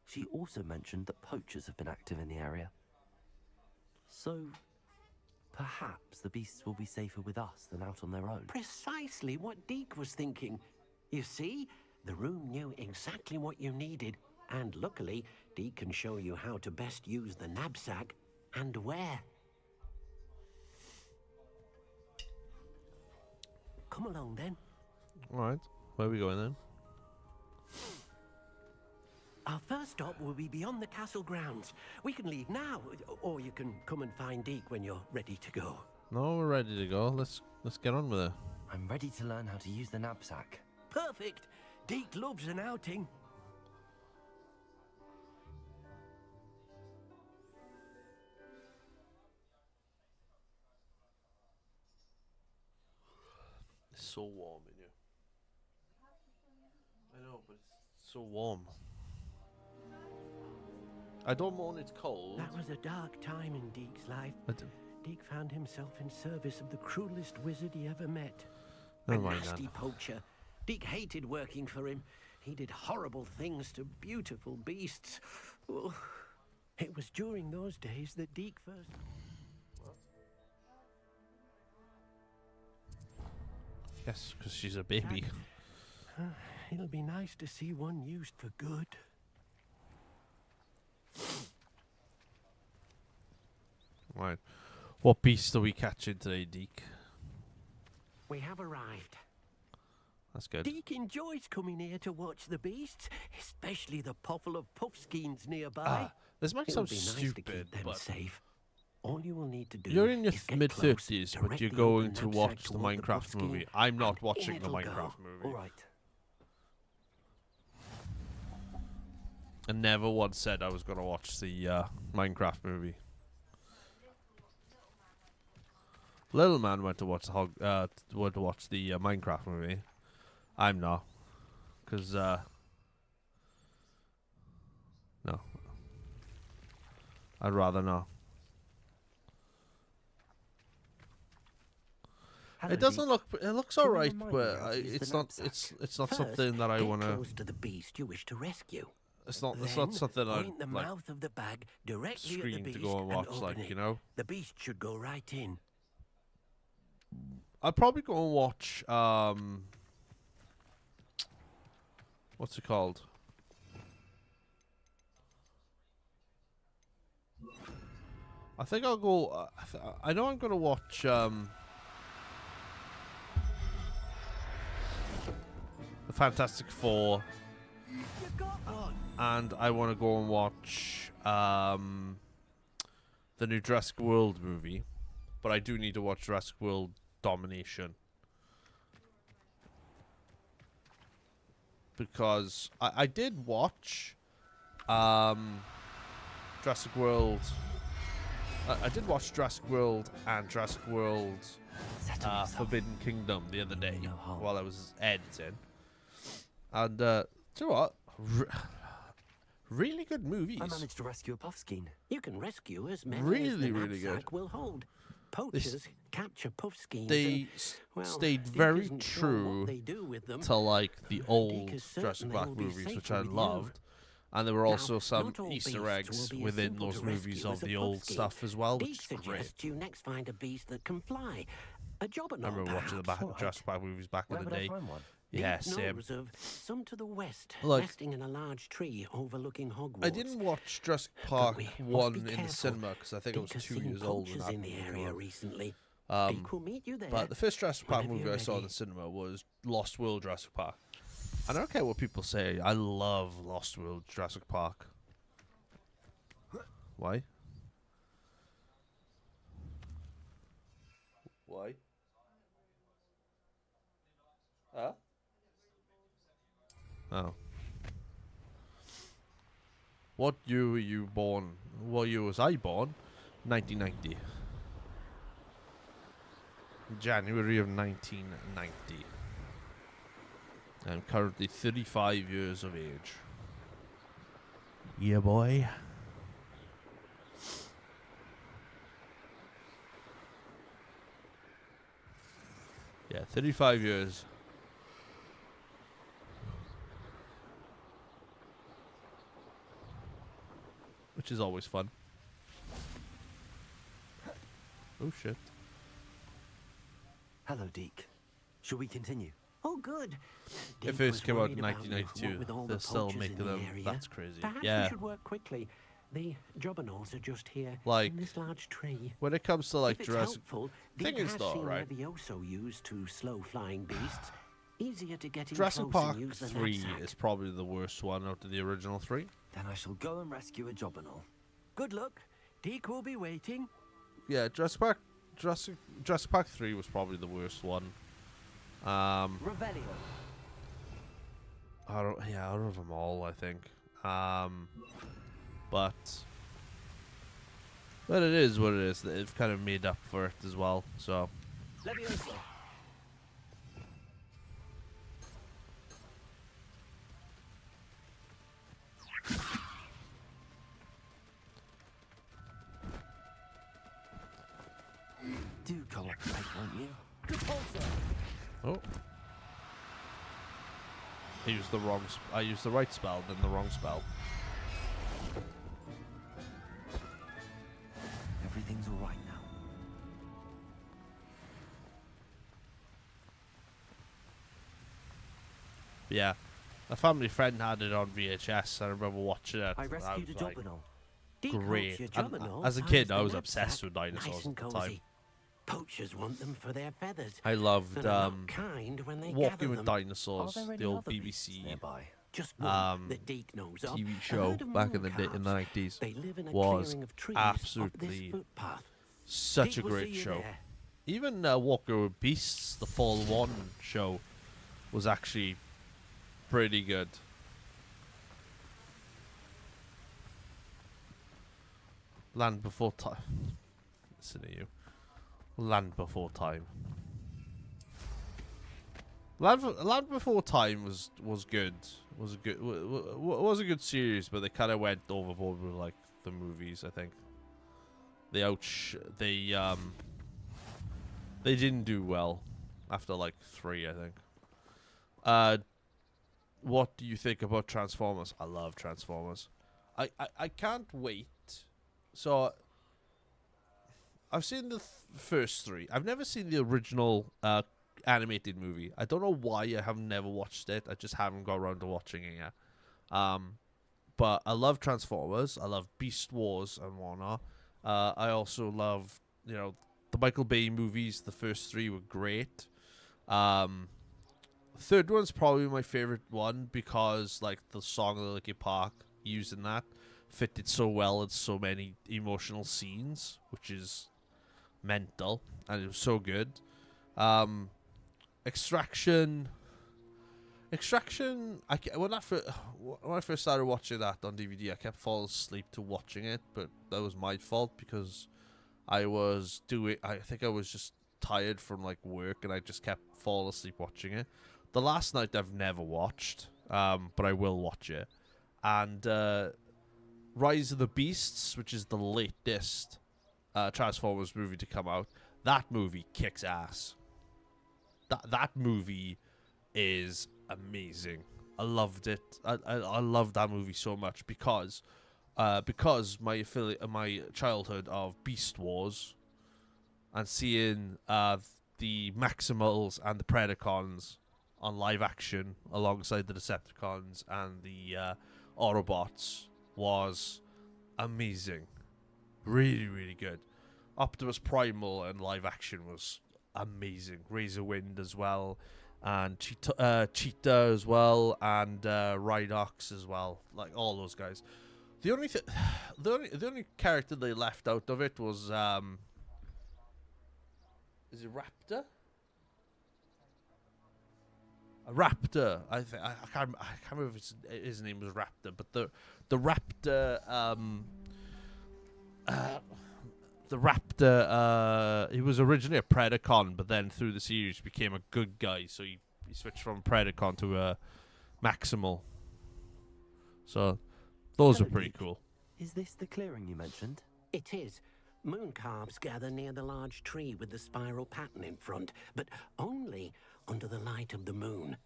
She also mentioned that poachers have been active in the area. So, perhaps the beasts will be safer with us than out on their own. Precisely what Deke was thinking. You see, the room knew exactly what you needed, and luckily, Deke can show you how to best use the knapsack and where. Come along then. Alright, where are we going then? Our first stop will be beyond the castle grounds. We can leave now, or you can come and find Deke when you're ready to go. No, we're ready to go. Let's get on with it. I'm ready to learn how to use the knapsack. Perfect. Deke loves an outing. It's so warm in here. I know, but it's so warm. I don't moan it's cold. That was a dark time in Deke's life. Deke found himself in service of the cruelest wizard he ever met. A Never mind nasty then. poacher. Deke hated working for him. He did horrible things to beautiful beasts. Oh, it was during those days that Deke first... Yes, because she's a baby. It'll be nice to see one used for good. Right. What beast are we catching today, Deke? We have arrived. That's good. Deke enjoys coming here to watch the beasts, especially the puffle of puffskeins nearby. This might It'll sound be nice to stupid, keep them but safe. All you will need to do you're in your is get mid-30s, close, but you're directly going open to knapsack watch the toward Minecraft puffskein, movie. I'm not and in watching the it'll go. Minecraft movie. All right. I never once said I was going to watch the Minecraft movie. Little man went to watch the Minecraft movie. I'm not, because no, I'd rather not. Hello, It doesn't Deke. look. It looks Can you alright, remind me but how to use the it's not. knapsack? It's not First, something that I get want to. close to the beast you wish to rescue. It's not. It's Then not something I point the like. mouth of the bag directly at the Screen beast to go and watch, open like, it. you know. The beast should go right in. I'll probably go and watch. What's it called? I think I'll go. I know I'm gonna watch. The Fantastic Four, You got one. and I want to go and watch the new Jurassic World movie, but I do need to watch Jurassic World Domination because I did watch Jurassic World. I did watch Jurassic World and Jurassic World Forbidden Kingdom the other day while I was editing. And, do you know what? Really good movies. I managed to rescue a puffskein. You can rescue as many as Really, the really good. knapsack will hold. Poachers capture puffskeins. They stayed Deke very isn't sure true what they do with them. to, like, the old is certain Jurassic they Park will be movies, which safer I with you. loved. And there were also Now, some not all Easter beasts eggs will be as within simple those to movies rescue of as a the old puffskein. stuff as well, Deke which is great. suggests you next find a beast that can fly. A job I remember watching the Jurassic Park movies back Where in the would I day. find one? Yeah, Deke same. knows of some to the west, Look, nesting in a large tree overlooking Hogwarts. I didn't watch Jurassic Park we must 1 be in the careful. cinema because I think I was Deke has 2 seen years old when poachers that in the movie came area out. recently. Um, Deke will meet you there. But the first Jurassic Park whenever movie I you're saw in the ready. cinema was Lost World Jurassic Park. And I don't care what people say, I love Lost World Jurassic Park. Why? Why? Huh? Oh. What year were you born? What year was I born? 1990. January of 1990. I'm currently 35 years of age. Yeah, boy. Yeah, 35 years. Which is always fun. Oh, shit. Hello, Deke. Shall we continue? Oh, good. It Deke first was came out in worried about you, 1992. what with all They're the still poachers making in the them. area. That's crazy. Perhaps Yeah. we should work quickly. The jobberknolls are just here Like, in this large tree. when it comes to, like, if it's Jurassic... helpful, Thing Deke is, has though, seen right? Levioso used to slow flying beasts. Easier to get in Jurassic close Park and use the 3 knapsack. is probably the worst one out of the original 3. Then I shall go and rescue a jobberknoll. Good luck. Deke will be waiting. Yeah, Jurassic Park 3 was probably the worst one. Revelio. Out of them all, I think. But it is what it is. They've kind of made up for it as well. So Levioso. Do cooperate, won't you? Oh. I used the right spell, then the wrong spell. Everything's all right now. Yeah. A family friend had it on VHS. I remember watching it. I rescued a was like, Jobberknoll. great. Your And, Jobberknolls as a house kid, the I was knapsack, obsessed with dinosaurs nice and at the time. cozy. Poachers want them for their feathers. I loved and are not kind when they Walking gather with them. Dinosaurs, Are there the any old other beasts BBC nearby? Just one that Deke knows of. TV A show herd of back in the day, in the mooncalves. 90s They live in a was clearing of trees up this absolutely footpath. such Deke a will great see you show. there. Even Walker with Beasts, the Fall One show, was actually pretty good. Land Before Time. Listen to you. Land Before Time. Land Before Time was good. Was a good series, but they kind of went overboard with like the movies. I think they didn't do well after like 3. I think. What do you think about Transformers? I love Transformers. I can't wait. So I've seen the first 3. I've never seen the original animated movie. I don't know why I have never watched it. I just haven't got around to watching it yet. But I love Transformers. I love Beast Wars and whatnot. I also love, the Michael Bay movies. The first 3 were great. Third one's probably my favorite one because like the song of Linkin Park used in that fitted so well in so many emotional scenes, which is mental, and it was so good. Extraction. When I first started watching that on DVD, I kept falling asleep to watching it, but that was my fault because I think I was just tired from like work, and I just kept falling asleep watching it. The Last Night I've never watched, but I will watch it. And Rise of the Beasts, which is the latest Transformers movie to come out, that movie kicks ass. That movie is amazing. I loved it. I loved that movie so much because my childhood of Beast Wars and seeing the Maximals and the Predacons on live action alongside the Decepticons and the Autobots was amazing. Really, really good. Optimus Primal and live action was amazing. Razorwind as well, and Cheetah as well, and Rhinox as well. Like all those guys. The only character they left out of it was is it Raptor? A Raptor. I can't remember if his name was Raptor, but the Raptor he was originally a Predacon, but then through the series became a good guy, so he switched from Predacon to a Maximal. So those were pretty cool. Is this the clearing you mentioned? It is. Mooncalves gather near the large tree with the spiral pattern in front, but only under the light of the moon.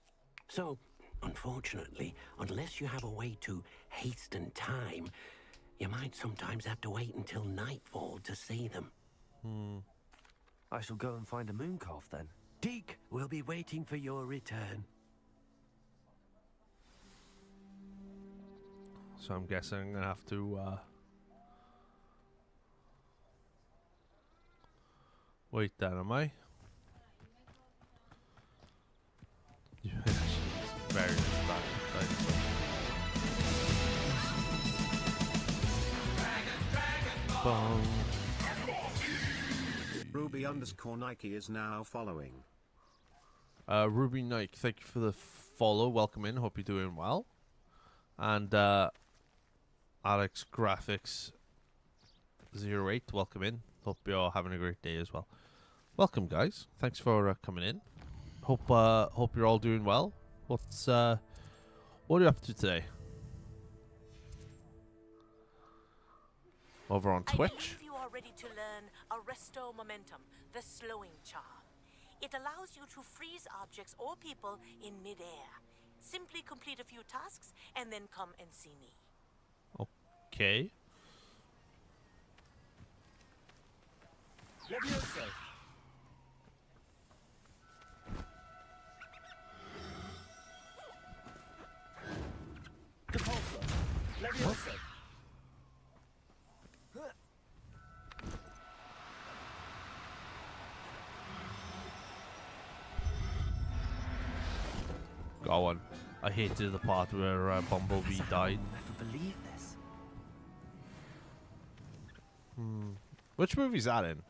So, unfortunately, unless you have a way to hasten time, you might sometimes have to wait until nightfall to see them. I shall go and find a mooncalf then. Deke will be waiting for your return. So I'm guessing I'm gonna have to wait then, am I? Yeah, she's very distracted. Bong. Ruby_Nike is now following. Ruby Nike, thank you for the follow. Welcome in. Hope you're doing well. And Alex Graphics 08, welcome in. Hope you're having a great day as well. Welcome, guys. Thanks for coming in. Hope you're all doing well. What are you up to today? Over on Twitch. I believe you are ready to learn Arresto Momentum, the slowing charm. It allows you to freeze objects or people in midair. Simply complete a few tasks and then come and see me. Okay. Levioso. Repulsor. Levioso. Go on. I hated the part where Bumblebee died. Never believe this. Which movie's that in?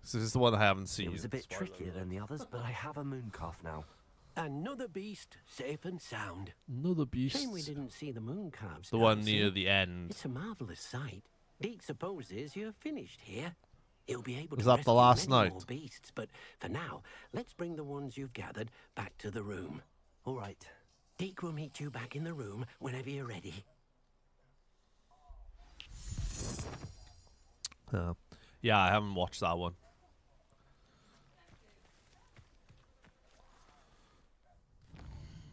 This is the one I haven't seen. It was a bit trickier than the others, but I have a moon calf now. Another beast, safe and sound. Another beast. Shame we didn't see the moon calves. The one dancing. near the end. It's a marvelous sight. Deke supposes you're finished here. He'll be able Was to that rescue the last many night? more beasts, but for now, let's bring the ones you've gathered back to the room. All right. Deke will meet you back in the room whenever you're ready. Yeah, I haven't watched that one.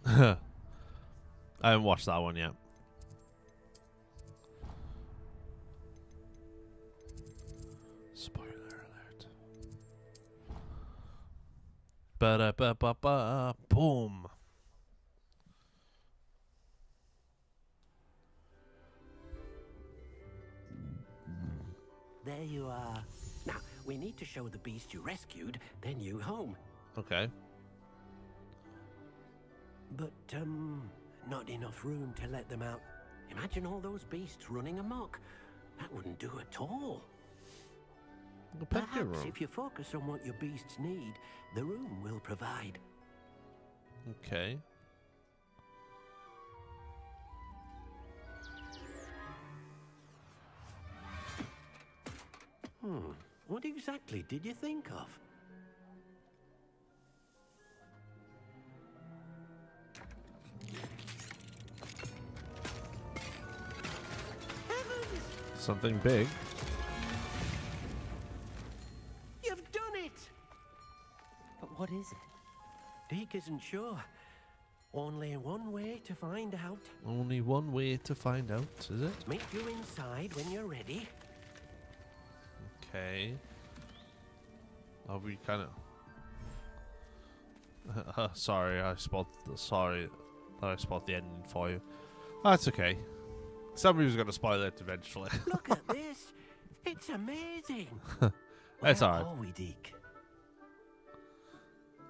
I haven't watched that one yet. Spoiler alert. Ba-da-ba-ba-ba. Boom. There you are. Now, we need to show the beast you rescued their new home. Okay. But, not enough room to let them out. Imagine all those beasts running amok. That wouldn't do at all. Perhaps if you focus on what your beasts need, the room will provide. Okay. What exactly did you think of? Something big. You've done it! But what is it? Deke isn't sure. Only one way to find out. Only one way to find out, is it? Meet you inside when you're ready. Okay. Are we kind of... sorry, I spot the ending for you. That's okay. Somebody was going to spoil it eventually. Look at this. It's amazing. That's Where alright. are we, Deke?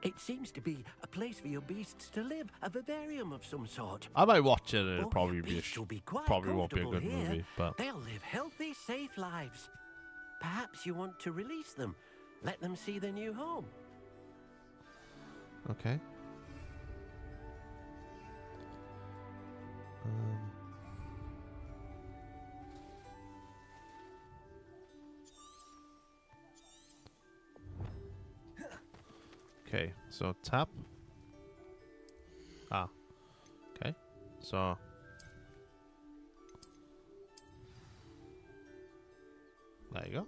It seems to be a place for your beasts to live, a vivarium of some sort. I might watch it and it'll Oh, probably your be a beasts will be quite probably won't be a comfortable good here. movie, but They'll live healthy, safe lives. Perhaps you want to release them. Let them see their new home. okay. Okay, so tap. Okay, so there you go.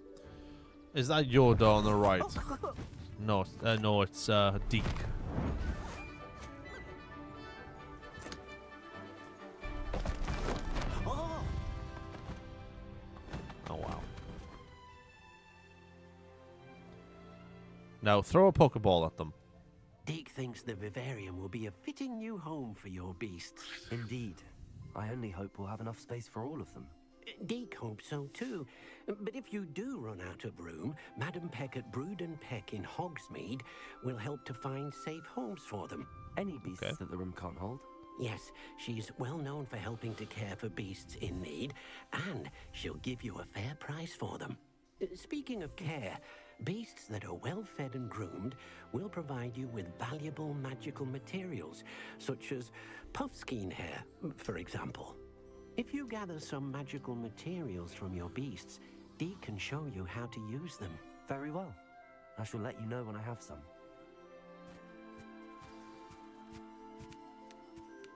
Is that Yoda on the right? No, no, it's Deke. Oh wow. Now throw a Pokeball at them. Deke thinks the vivarium will be a fitting new home for your beasts. Indeed. I only hope we'll have enough space for all of them. Deke hopes so too. But if you do run out of room, Madam Peck at Brood and Peck in Hogsmeade will help to find safe homes for them. Any beasts that the room can't hold? Yes, she's well known for helping to care for beasts in need, and she'll give you a fair price for them. Speaking of care, beasts that are well fed and groomed will provide you with valuable magical materials, such as puffskein hair, for example. If you gather some magical materials from your beasts, Deke can show you how to use them. Very well. I shall let you know when I have some.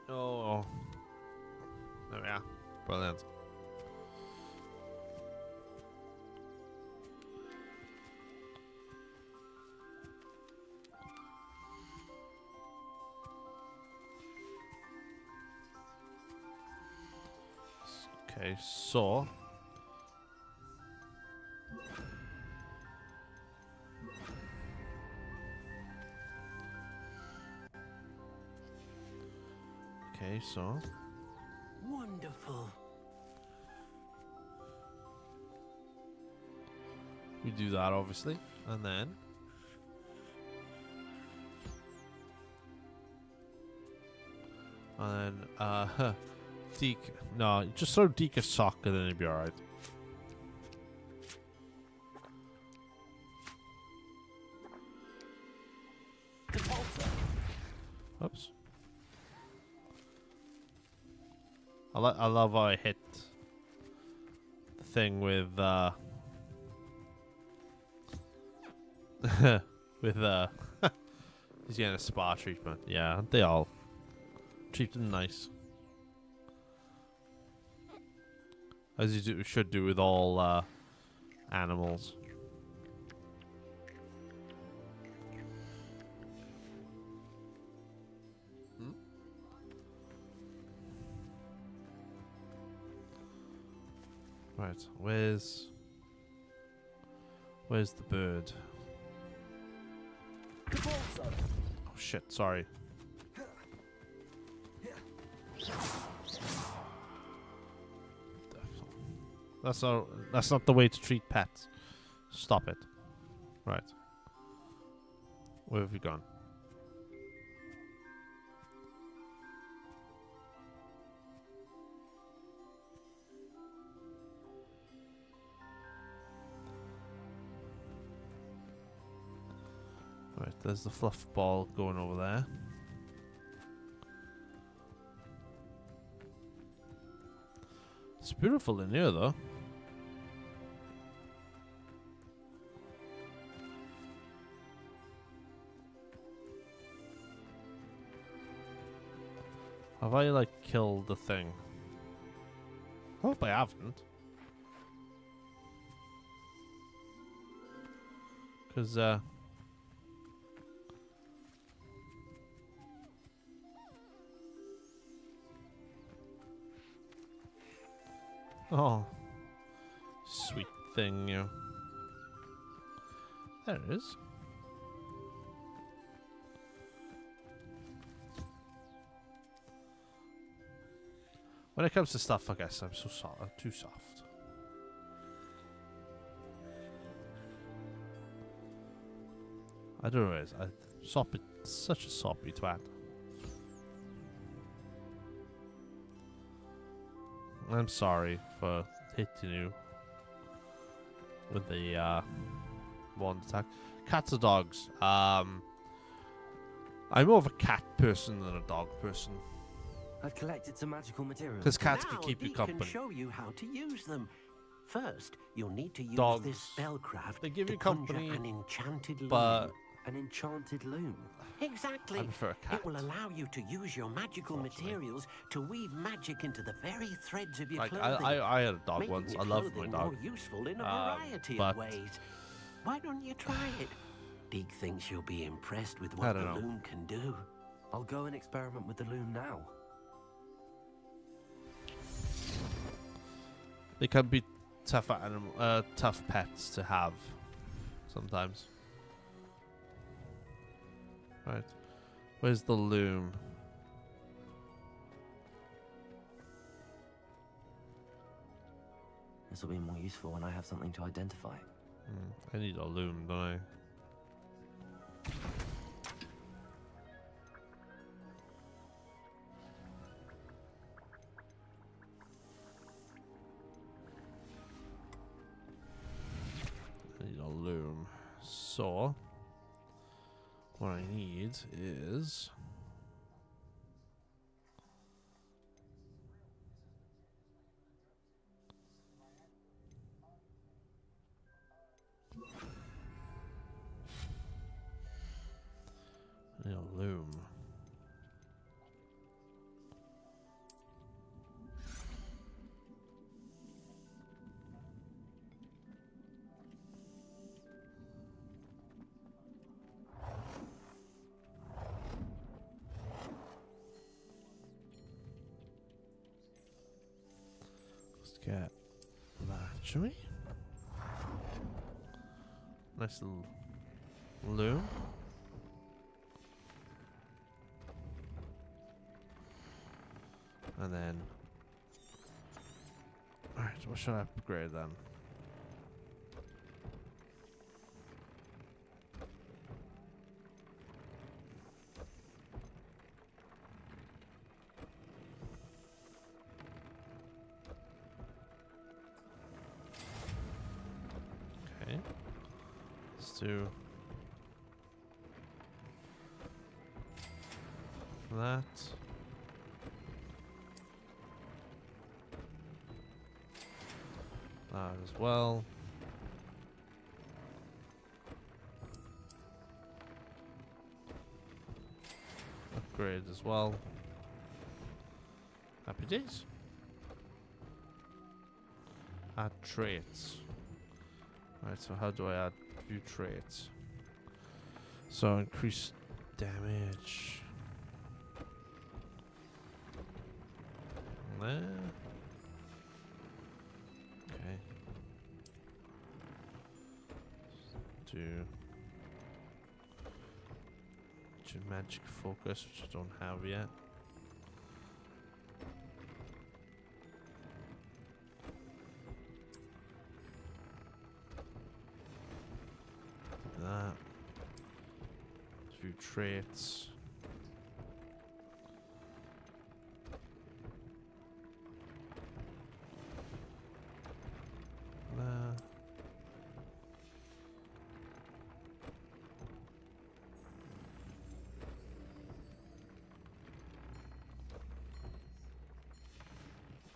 Oh. There we are. Brilliant. Okay, so Wonderful. we do that obviously, and then Deke. No, just throw Deke a sock and then it'll be alright. Oops. I love how I hit the thing with with he's getting a spa treatment. Yeah, they all treat them nice, as you should do with all animals. Right, where's the bird? Oh shit, sorry. That's not the way to treat pets. Stop it. Right. Where have we gone? Right, there's the fluff ball going over there. It's beautiful in here, though. Have I, like, killed the thing? I hope I haven't. Because, oh, sweet thing, you. There it is. When it comes to stuff, I guess I'm so soft. I'm too soft. I don't know. Such a soppy twat. I'm sorry for hitting you with the wand attack. Cats or dogs? I'm more of a cat person than a dog person. I've collected some magical materials. Because cats can keep you company. Can show you how to use them. First, you'll need to use Dogs. this spellcraft They give to you company, conjure an enchanted loom. but an enchanted loom. Exactly. I prefer a cat. It will allow you to use your magical materials to weave magic into the very threads of your Like clothing. I had a dog making once. your I loved my clothing dog. More useful in a variety but of ways. Why don't you try it? Deke thinks you'll be impressed with I what don't the know. loom can do. I'll go and experiment with the loom now. They can be tough tough pets to have sometimes. Right. Where's the loom? This will be more useful when I have something to identify. I need a loom, don't I? I need a loom. So, what I need is... I need a loom. get that, shall we? Nice little loom. And then, alright, what should I upgrade then? Okay, let's do that. That as well. Upgrade as well. Happy days. Add traits. Alright, so how do I add view traits? So increase damage. There. Okay. Do magic focus, which I don't have yet. That. View traits. That.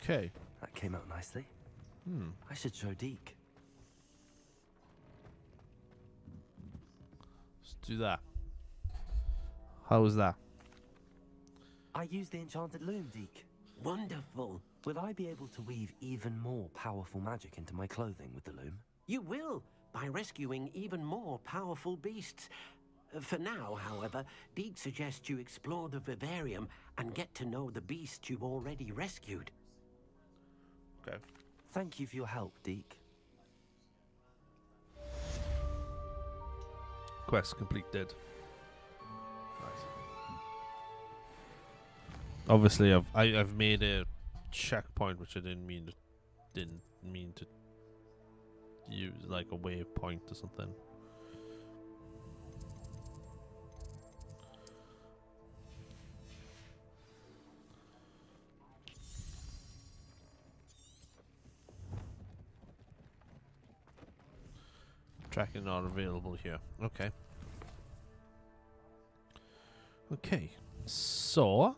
Okay. That came out nicely. I should show Deke. Let's do that. How was that? I used the enchanted loom, Deke. Wonderful. Will I be able to weave even more powerful magic into my clothing with the loom? You will, by rescuing even more powerful beasts. For now, however, Deke suggests you explore the vivarium and get to know the beasts you've already rescued. Okay. Thank you for your help, Deke. Quest completed. Nice. Obviously, I've made a checkpoint, which I didn't mean to use, like a waypoint or something. Tracking not available here. Okay. Okay. So.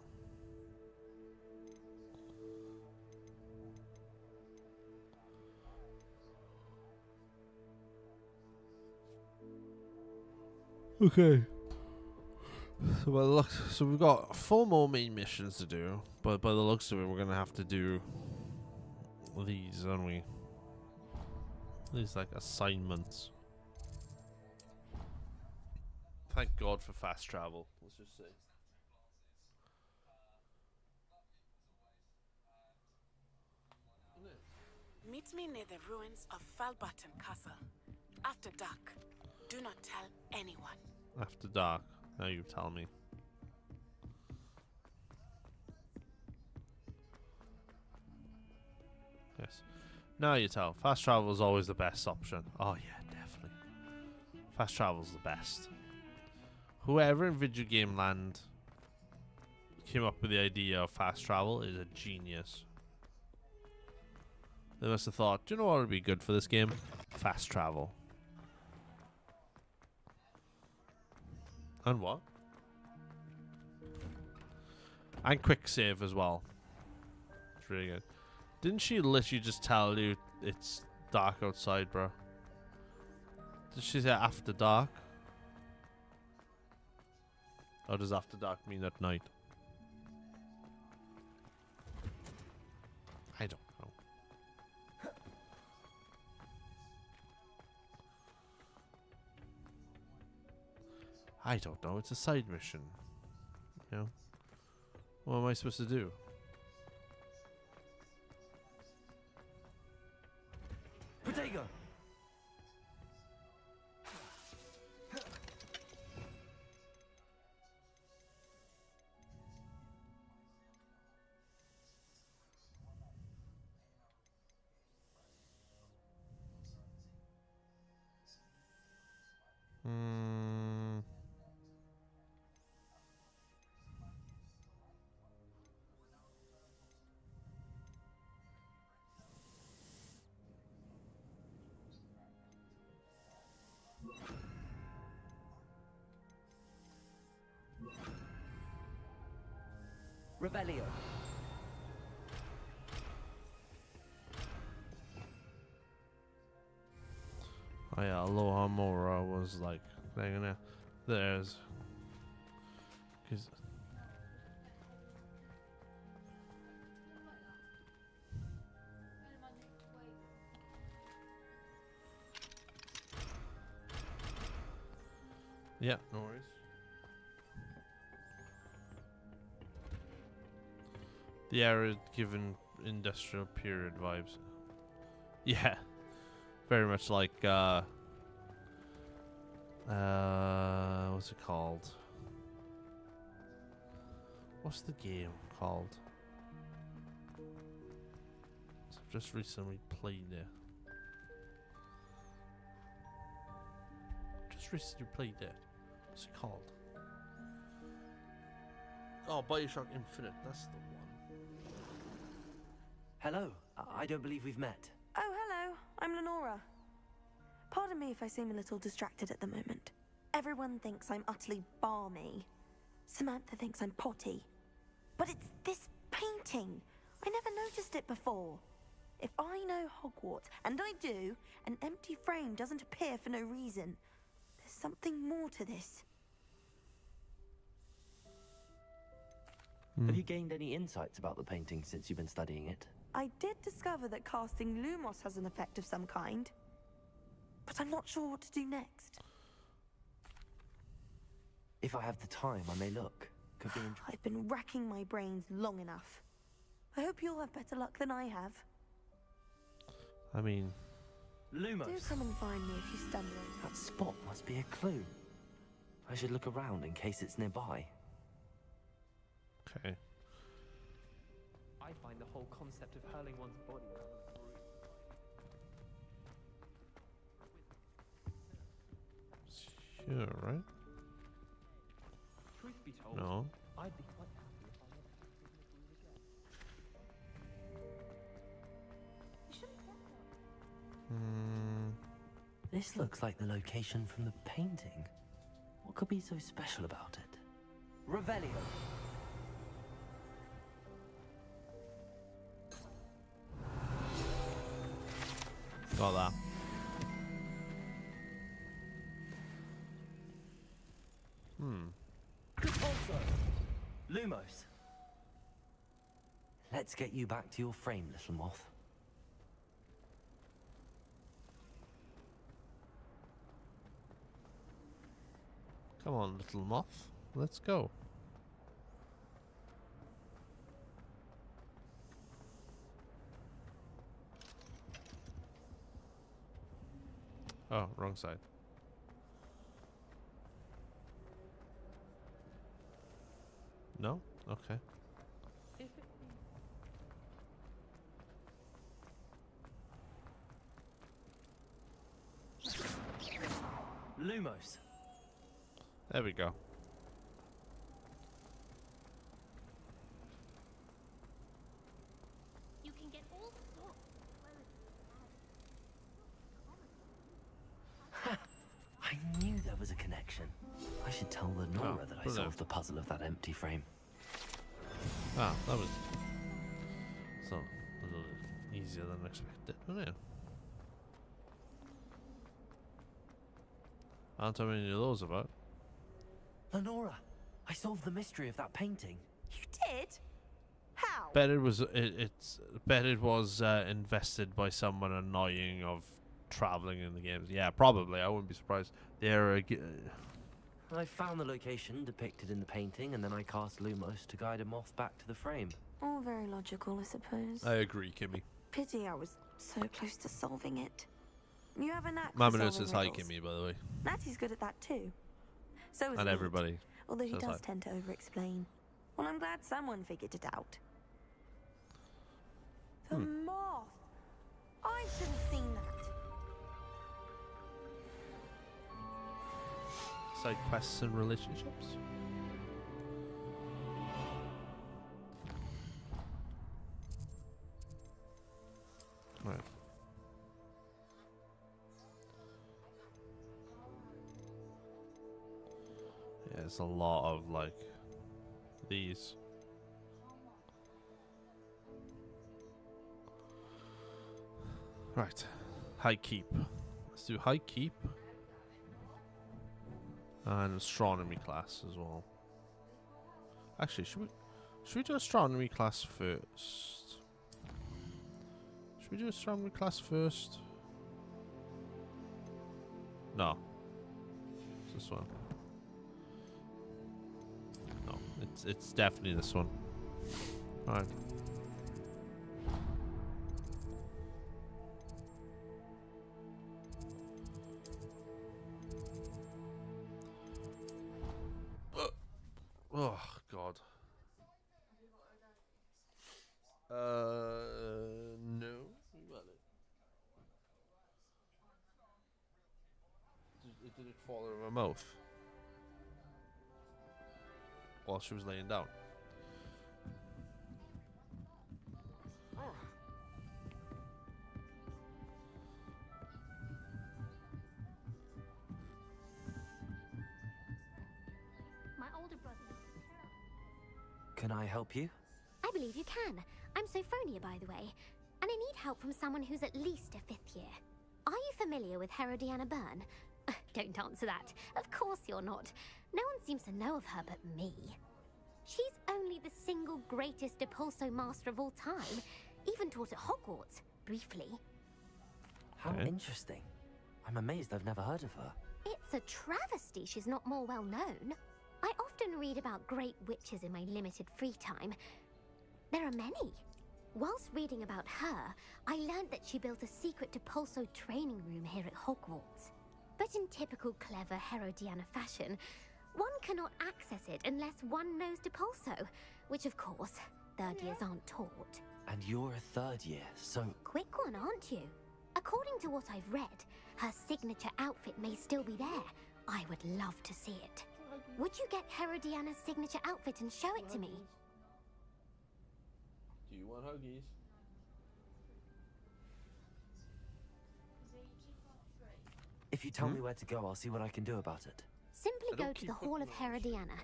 Okay. So we've got 4 more main missions to do, but by the looks of it, we're gonna have to do these, aren't we? These like assignments. Thank God for fast travel. Let's just say. Meet me near the ruins of Falbutton Castle. After dark. Do not tell anyone. After dark. Now you tell me. Yes. Now you tell. Fast travel is always the best option. Oh yeah, definitely. Fast travel is the best. Whoever in video game land came up with the idea of fast travel is a genius. They must have thought, do you know what would be good for this game? Fast travel. And what? And quick save as well. It's really good. Didn't she literally just tell you it's dark outside, bro? Did she say after dark? Or does after dark mean at night? I don't know. I don't know. It's a side mission. You know? What am I supposed to do? Protego! Revelio. Oh yeah, Aloha Mora was like, there's, cause yeah, no worries. The arid given industrial period vibes. Yeah. Very much like what's it called? What's the game called? So I've just recently played it. What's it called? Oh, Bioshock Infinite. That's the one. Hello. I don't believe we've met. Oh, hello. I'm Lenora. Pardon me if I seem a little distracted at the moment. Everyone thinks I'm utterly balmy. Samantha thinks I'm potty. But it's this painting. I never noticed it before. If I know Hogwarts, and I do, an empty frame doesn't appear for no reason. There's something more to this. Have you gained any insights about the painting since you've been studying it? I did discover that casting Lumos has an effect of some kind. But I'm not sure what to do next. If I have the time, I may look. Could be interesting. I've been racking my brains long enough. I hope you'll have better luck than I have. I mean, Lumos. Do come and find me if you stumble. That spot must be a clue. I should look around in case it's nearby. okay. I find the whole concept of hurling one's body around the room. Sure, right? Truth be told, No. I'd be quite happy if I never had to make rules again. You shouldn't get This looks like the location from the painting. What could be so special about it? Revelio. Got that. Good answer. Lumos. Let's get you back to your frame, little moth. Come on, little moth. Let's go. Oh, wrong side. No? Okay. Lumos. There we go. You can get all sorts of I knew there was a connection. I should tell Lenora that I solved the puzzle of that empty frame. Ah, that was so a little easier than expected, wasn't it? Aren't how many of those about? Lenora, I solved the mystery of that painting. You did? How? Bet it was invested by someone annoying of traveling in the games. Yeah, probably. I wouldn't be surprised. I found the location depicted in the painting, and then I cast Lumos to guide a moth back to the frame. All very logical, I suppose. I agree, Kimmy. Pity I was so close to solving it. You have a knack for Mama solving Nurse is hiking riddles. me, by the way. Natty's good at that too. So is And Leet, everybody. although he says does hi. tend to over-explain. Well, I'm glad someone figured it out. The moth! I should have seen that. Side quests and relationships. Right. Yeah, it's a lot of like these. Right. High keep. Let's do high keep. And astronomy class as well. Actually, should we do astronomy class first? Should we do astronomy class first? No. It's this one. No, it's definitely this one. Alright. Oh God. No. Did it fall out of her mouth while she was laying down? My older brother. Can I help you? I believe you can. I'm Sophronia, by the way, and I need help from someone who's at least a 5th year. Are you familiar with Herodiana Byrne? Don't answer that. Of course you're not. No one seems to know of her but me. She's only the single greatest Depulso master of all time. Even taught at Hogwarts, briefly. How interesting. I'm amazed I've never heard of her. It's a travesty she's not more well known. I often read about great witches in my limited free time. There are many. Whilst reading about her, I learned that she built a secret Depulso training room here at Hogwarts. But in typical clever Herodiana fashion, one cannot access it unless one knows Depulso, which of course, 3rd years aren't taught. And you're a 3rd year, so... Quick one, aren't you? According to what I've read, her signature outfit may still be there. I would love to see it. Would you get Herodiana's signature outfit and show it to me? Do you want huggies? If you tell me where to go, I'll see what I can do about it. Simply go to the Hall of Herodiana.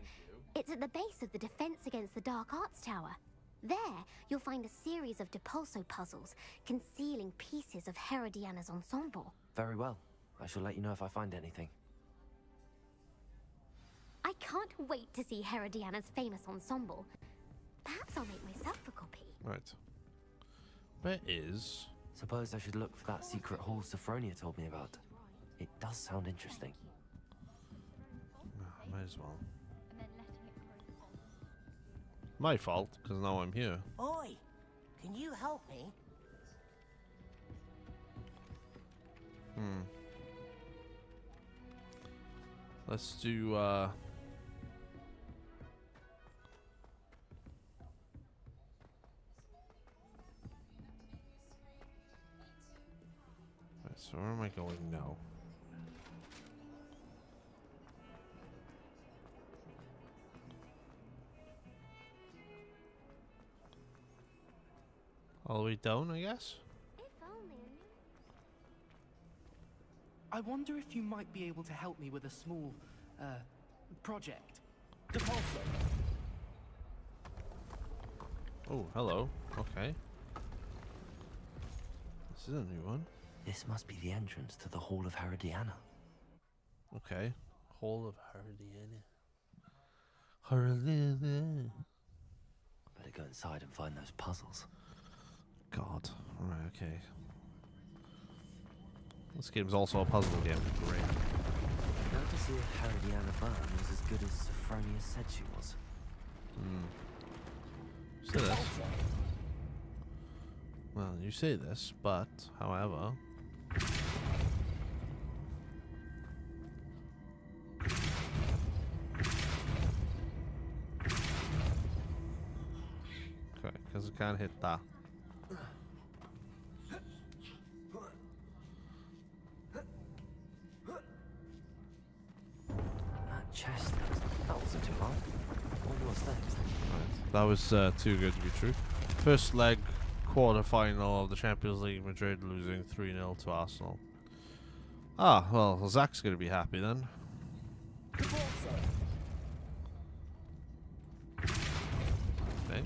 It's at the base of the Defense Against the Dark Arts Tower. There, you'll find a series of Depulso puzzles concealing pieces of Herodiana's ensemble. Very well. I shall let you know if I find anything. I can't wait to see Herodiana's famous ensemble. Perhaps I'll make myself a copy. Right. Where is... Suppose I should look for that secret hall Sophronia told me about. It does sound interesting. Might as well. My fault, because now I'm here. Oi, can you help me? Let's do, so where am I going now? All the way down, I guess? I wonder if you might be able to help me with a small, project. Depulso. Oh, hello. Okay. This is a new one. This must be the entrance to the Hall of Herodiana. Okay. Hall of Herodiana. Herodiana. Better go inside and find those puzzles. God. Alright, okay. This game's also a puzzle game. Great. Now to see if Herodiana Byrne was as good as Sophronia said she was. Say this. Well, you say this, but, however... can't hit that. That chest, that wasn't too hard. What's next? Right. That was too good to be true. First leg, quarter-final of the Champions League, Madrid losing 3-0 to Arsenal. Ah, well, Zach's going to be happy then. Okay.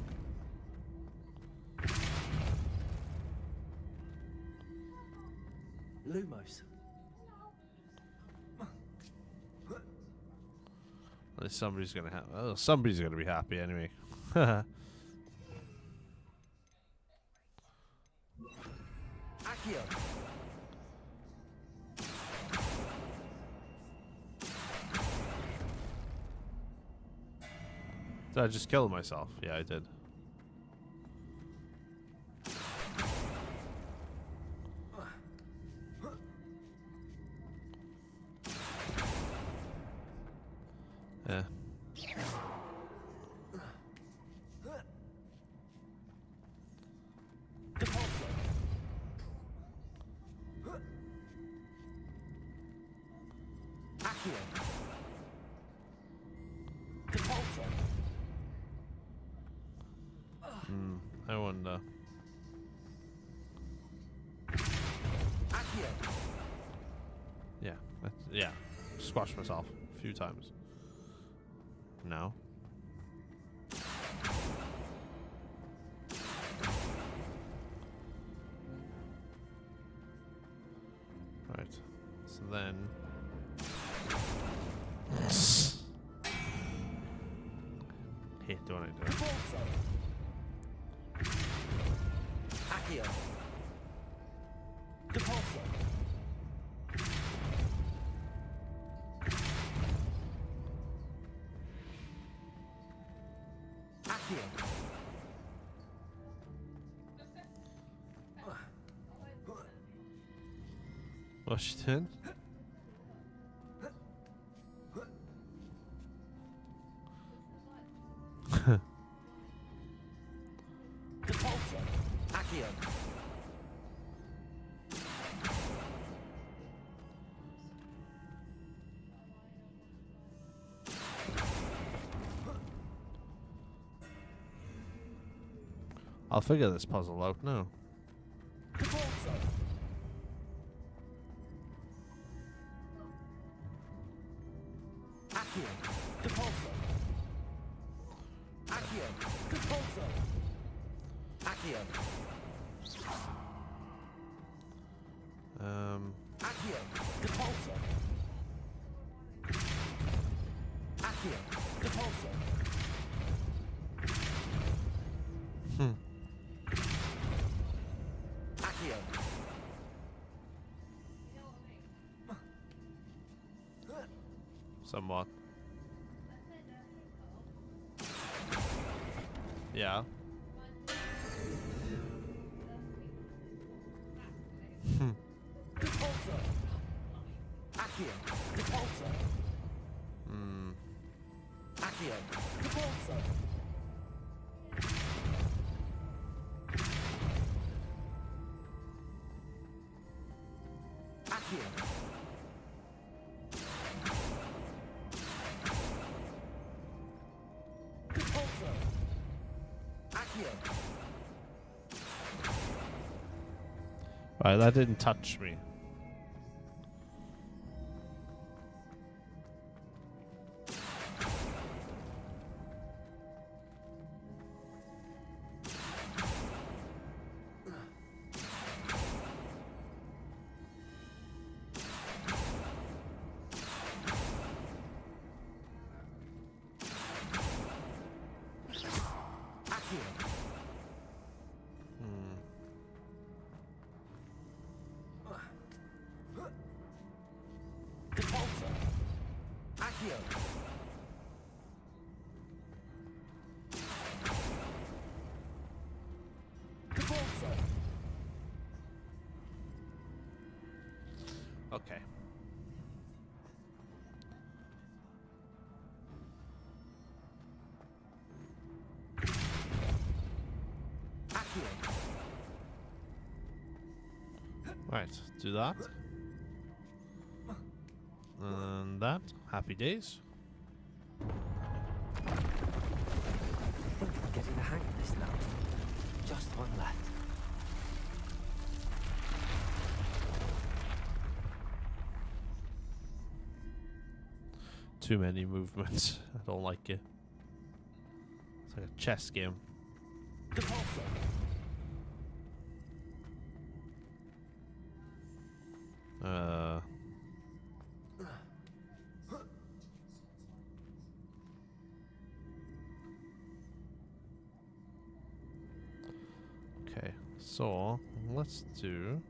Lumos. At least somebody's going to somebody's going to be happy anyway. Accio. Did I just kill myself? Yeah, I did. Yeah. I wonder. Yeah, yeah. Squashed myself a few times. No. Right. So then. Hate doing it. Accio. What's she doing? I'll figure this puzzle out now. Somewhat. Yeah. Right, that didn't touch me. Okay. Right, do that. And that. Happy days. I think I'm getting the hang of this now. Just one left. Too many movements. I don't like it. It's like a chess game. Okay, so let's do.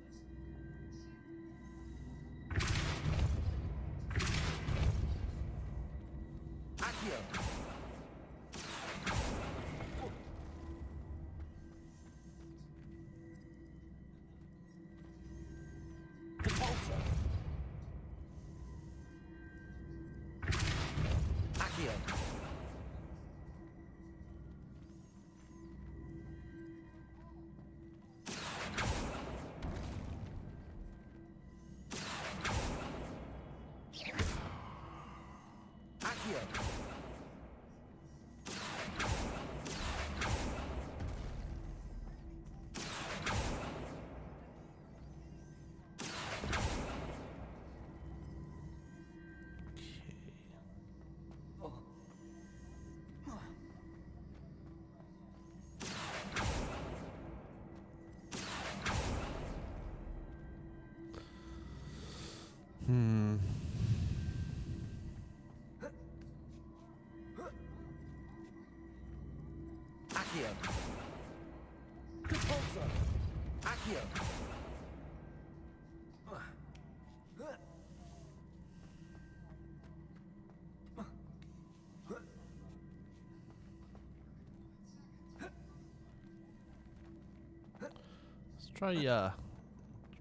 Let's try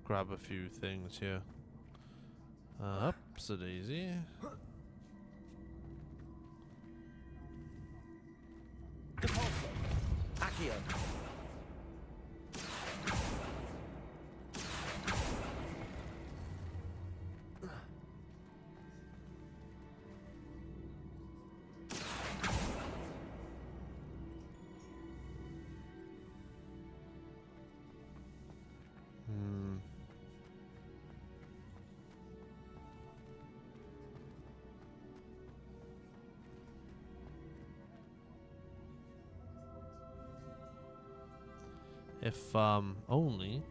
grab a few things here. Upsa daisy. If only.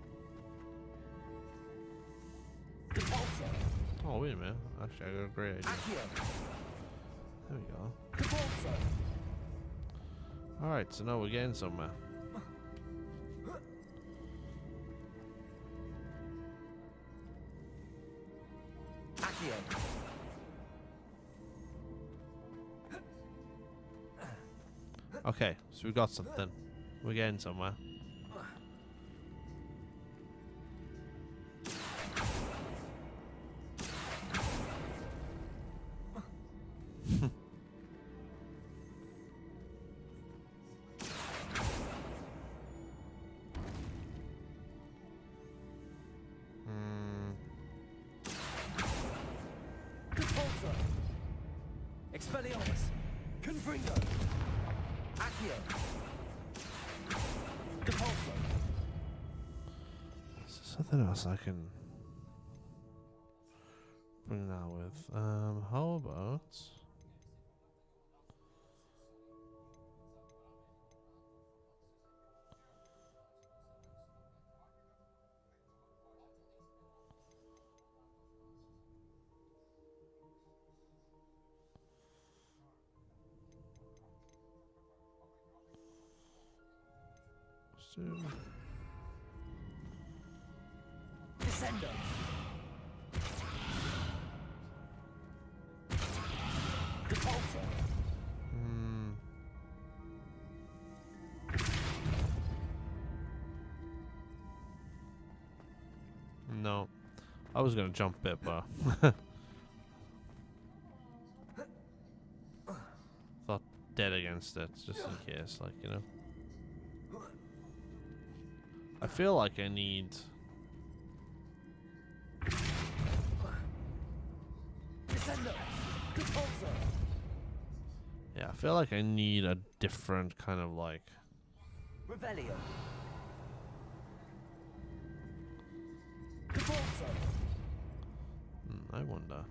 Oh wait a minute! Actually, I got a great idea. There we go. All right, so now we're getting somewhere. Okay, so we got something. We're getting somewhere. Expelliarmus! Confringo! Accio! Depulso! Is there something else I can bring that with? How about... Descendo! Depulso! No. I was gonna jump it, but... thought dead against it, just in case, like, you know. I feel like I need Yeah, I feel like I need a different kind of like. Revelio. I wonder.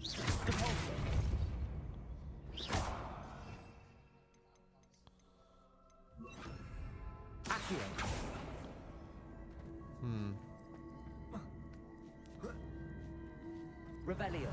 Revelio.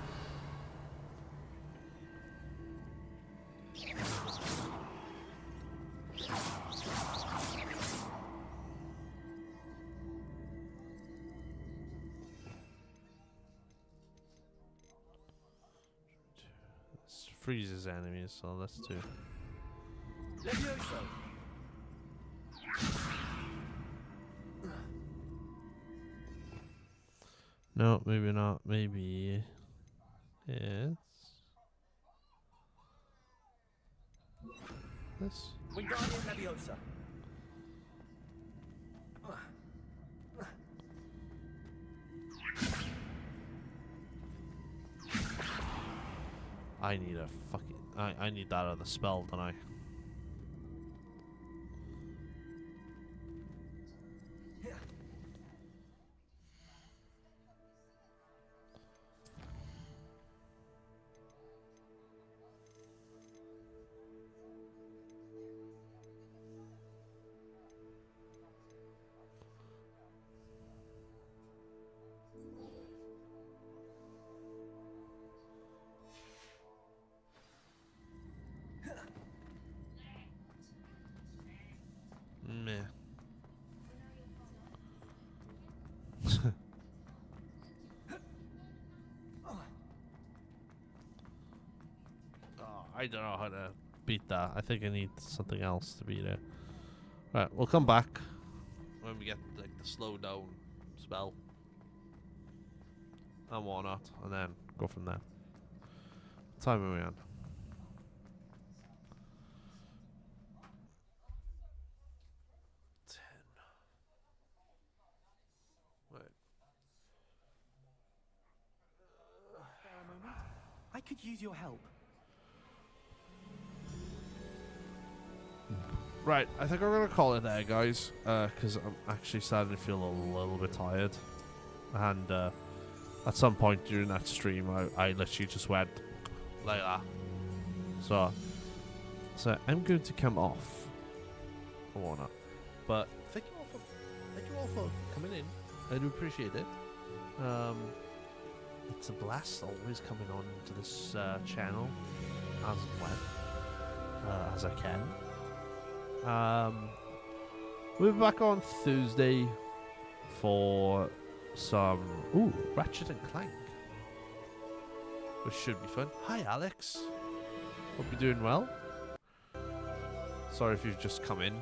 This freezes enemies, so let's do. Levioso. No, maybe not. Maybe. Yes. This. Wingardium Leviosa. I need a fucking. I need that other spell, don't I? Meh. I don't know how to beat that. I think I need something else to beat it. Right, we'll come back when we get like the slow down spell and whatnot, and then go from there. What time are we on? 10. Wait. Spare a moment? I could use your help. Right, I think I'm gonna call it there, guys, because I'm actually starting to feel a little bit tired, and at some point during that stream, I literally just went like that. So I'm going to come off or whatnot. But thank you all for coming in. I do appreciate it. It's a blast always coming on to this channel as well as I can. We'll be back on Thursday for some Ratchet and Clank, which should be fun. Hi Alex, hope you're doing well. Sorry if you've just come in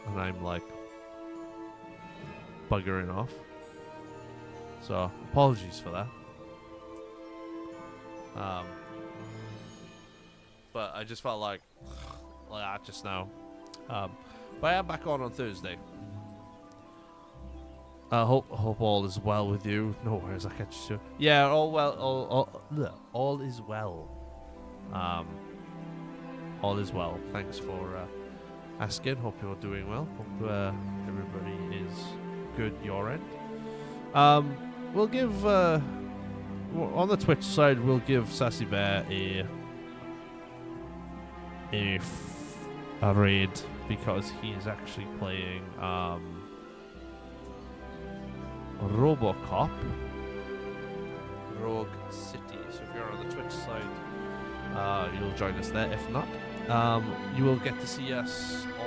and I'm like buggering off, so apologies for that. But I just felt like that just now. But I am back on Thursday. Hope all is well with you. No worries, I catch you soon. Yeah, all well. All is well. All is well. Thanks for asking. Hope you're doing well. Hope everybody is good your end. We'll give on the Twitch side. We'll give Sassy Bear a raid because he is actually playing RoboCop Rogue City. So if you're on the Twitch side, you'll join us there. If not, you will get to see us all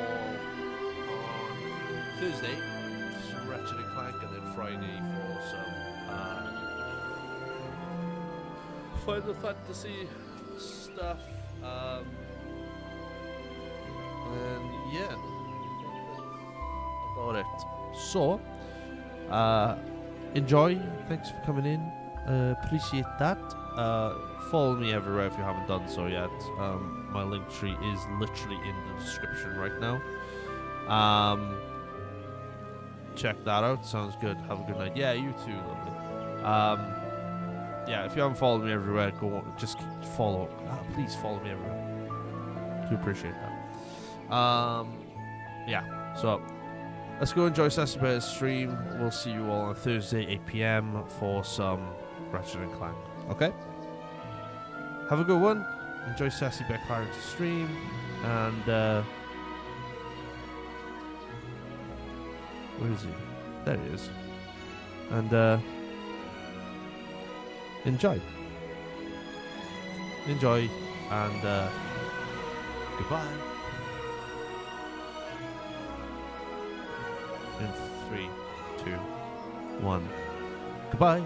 on Thursday for some Ratchet and Clank, and then Friday for some Final Fantasy stuff. And yeah, about it. So, enjoy. Thanks for coming in. Appreciate that. Follow me everywhere if you haven't done so yet. My link tree is literally in the description right now. Check that out. Sounds good. Have a good night. Yeah, you too, lovely. yeah, if you haven't followed me everywhere, go on, just follow. Please follow me everywhere. Do appreciate that. Yeah. So let's go enjoy Sassy Bear's stream. We'll see you all on Thursday, 8 p.m. for some Ratchet and Clank. Okay. Have a good one. Enjoy Sassy Bear Pirate's stream, and where is he? There he is. And enjoy, and goodbye. In 3, 2, 1. Goodbye.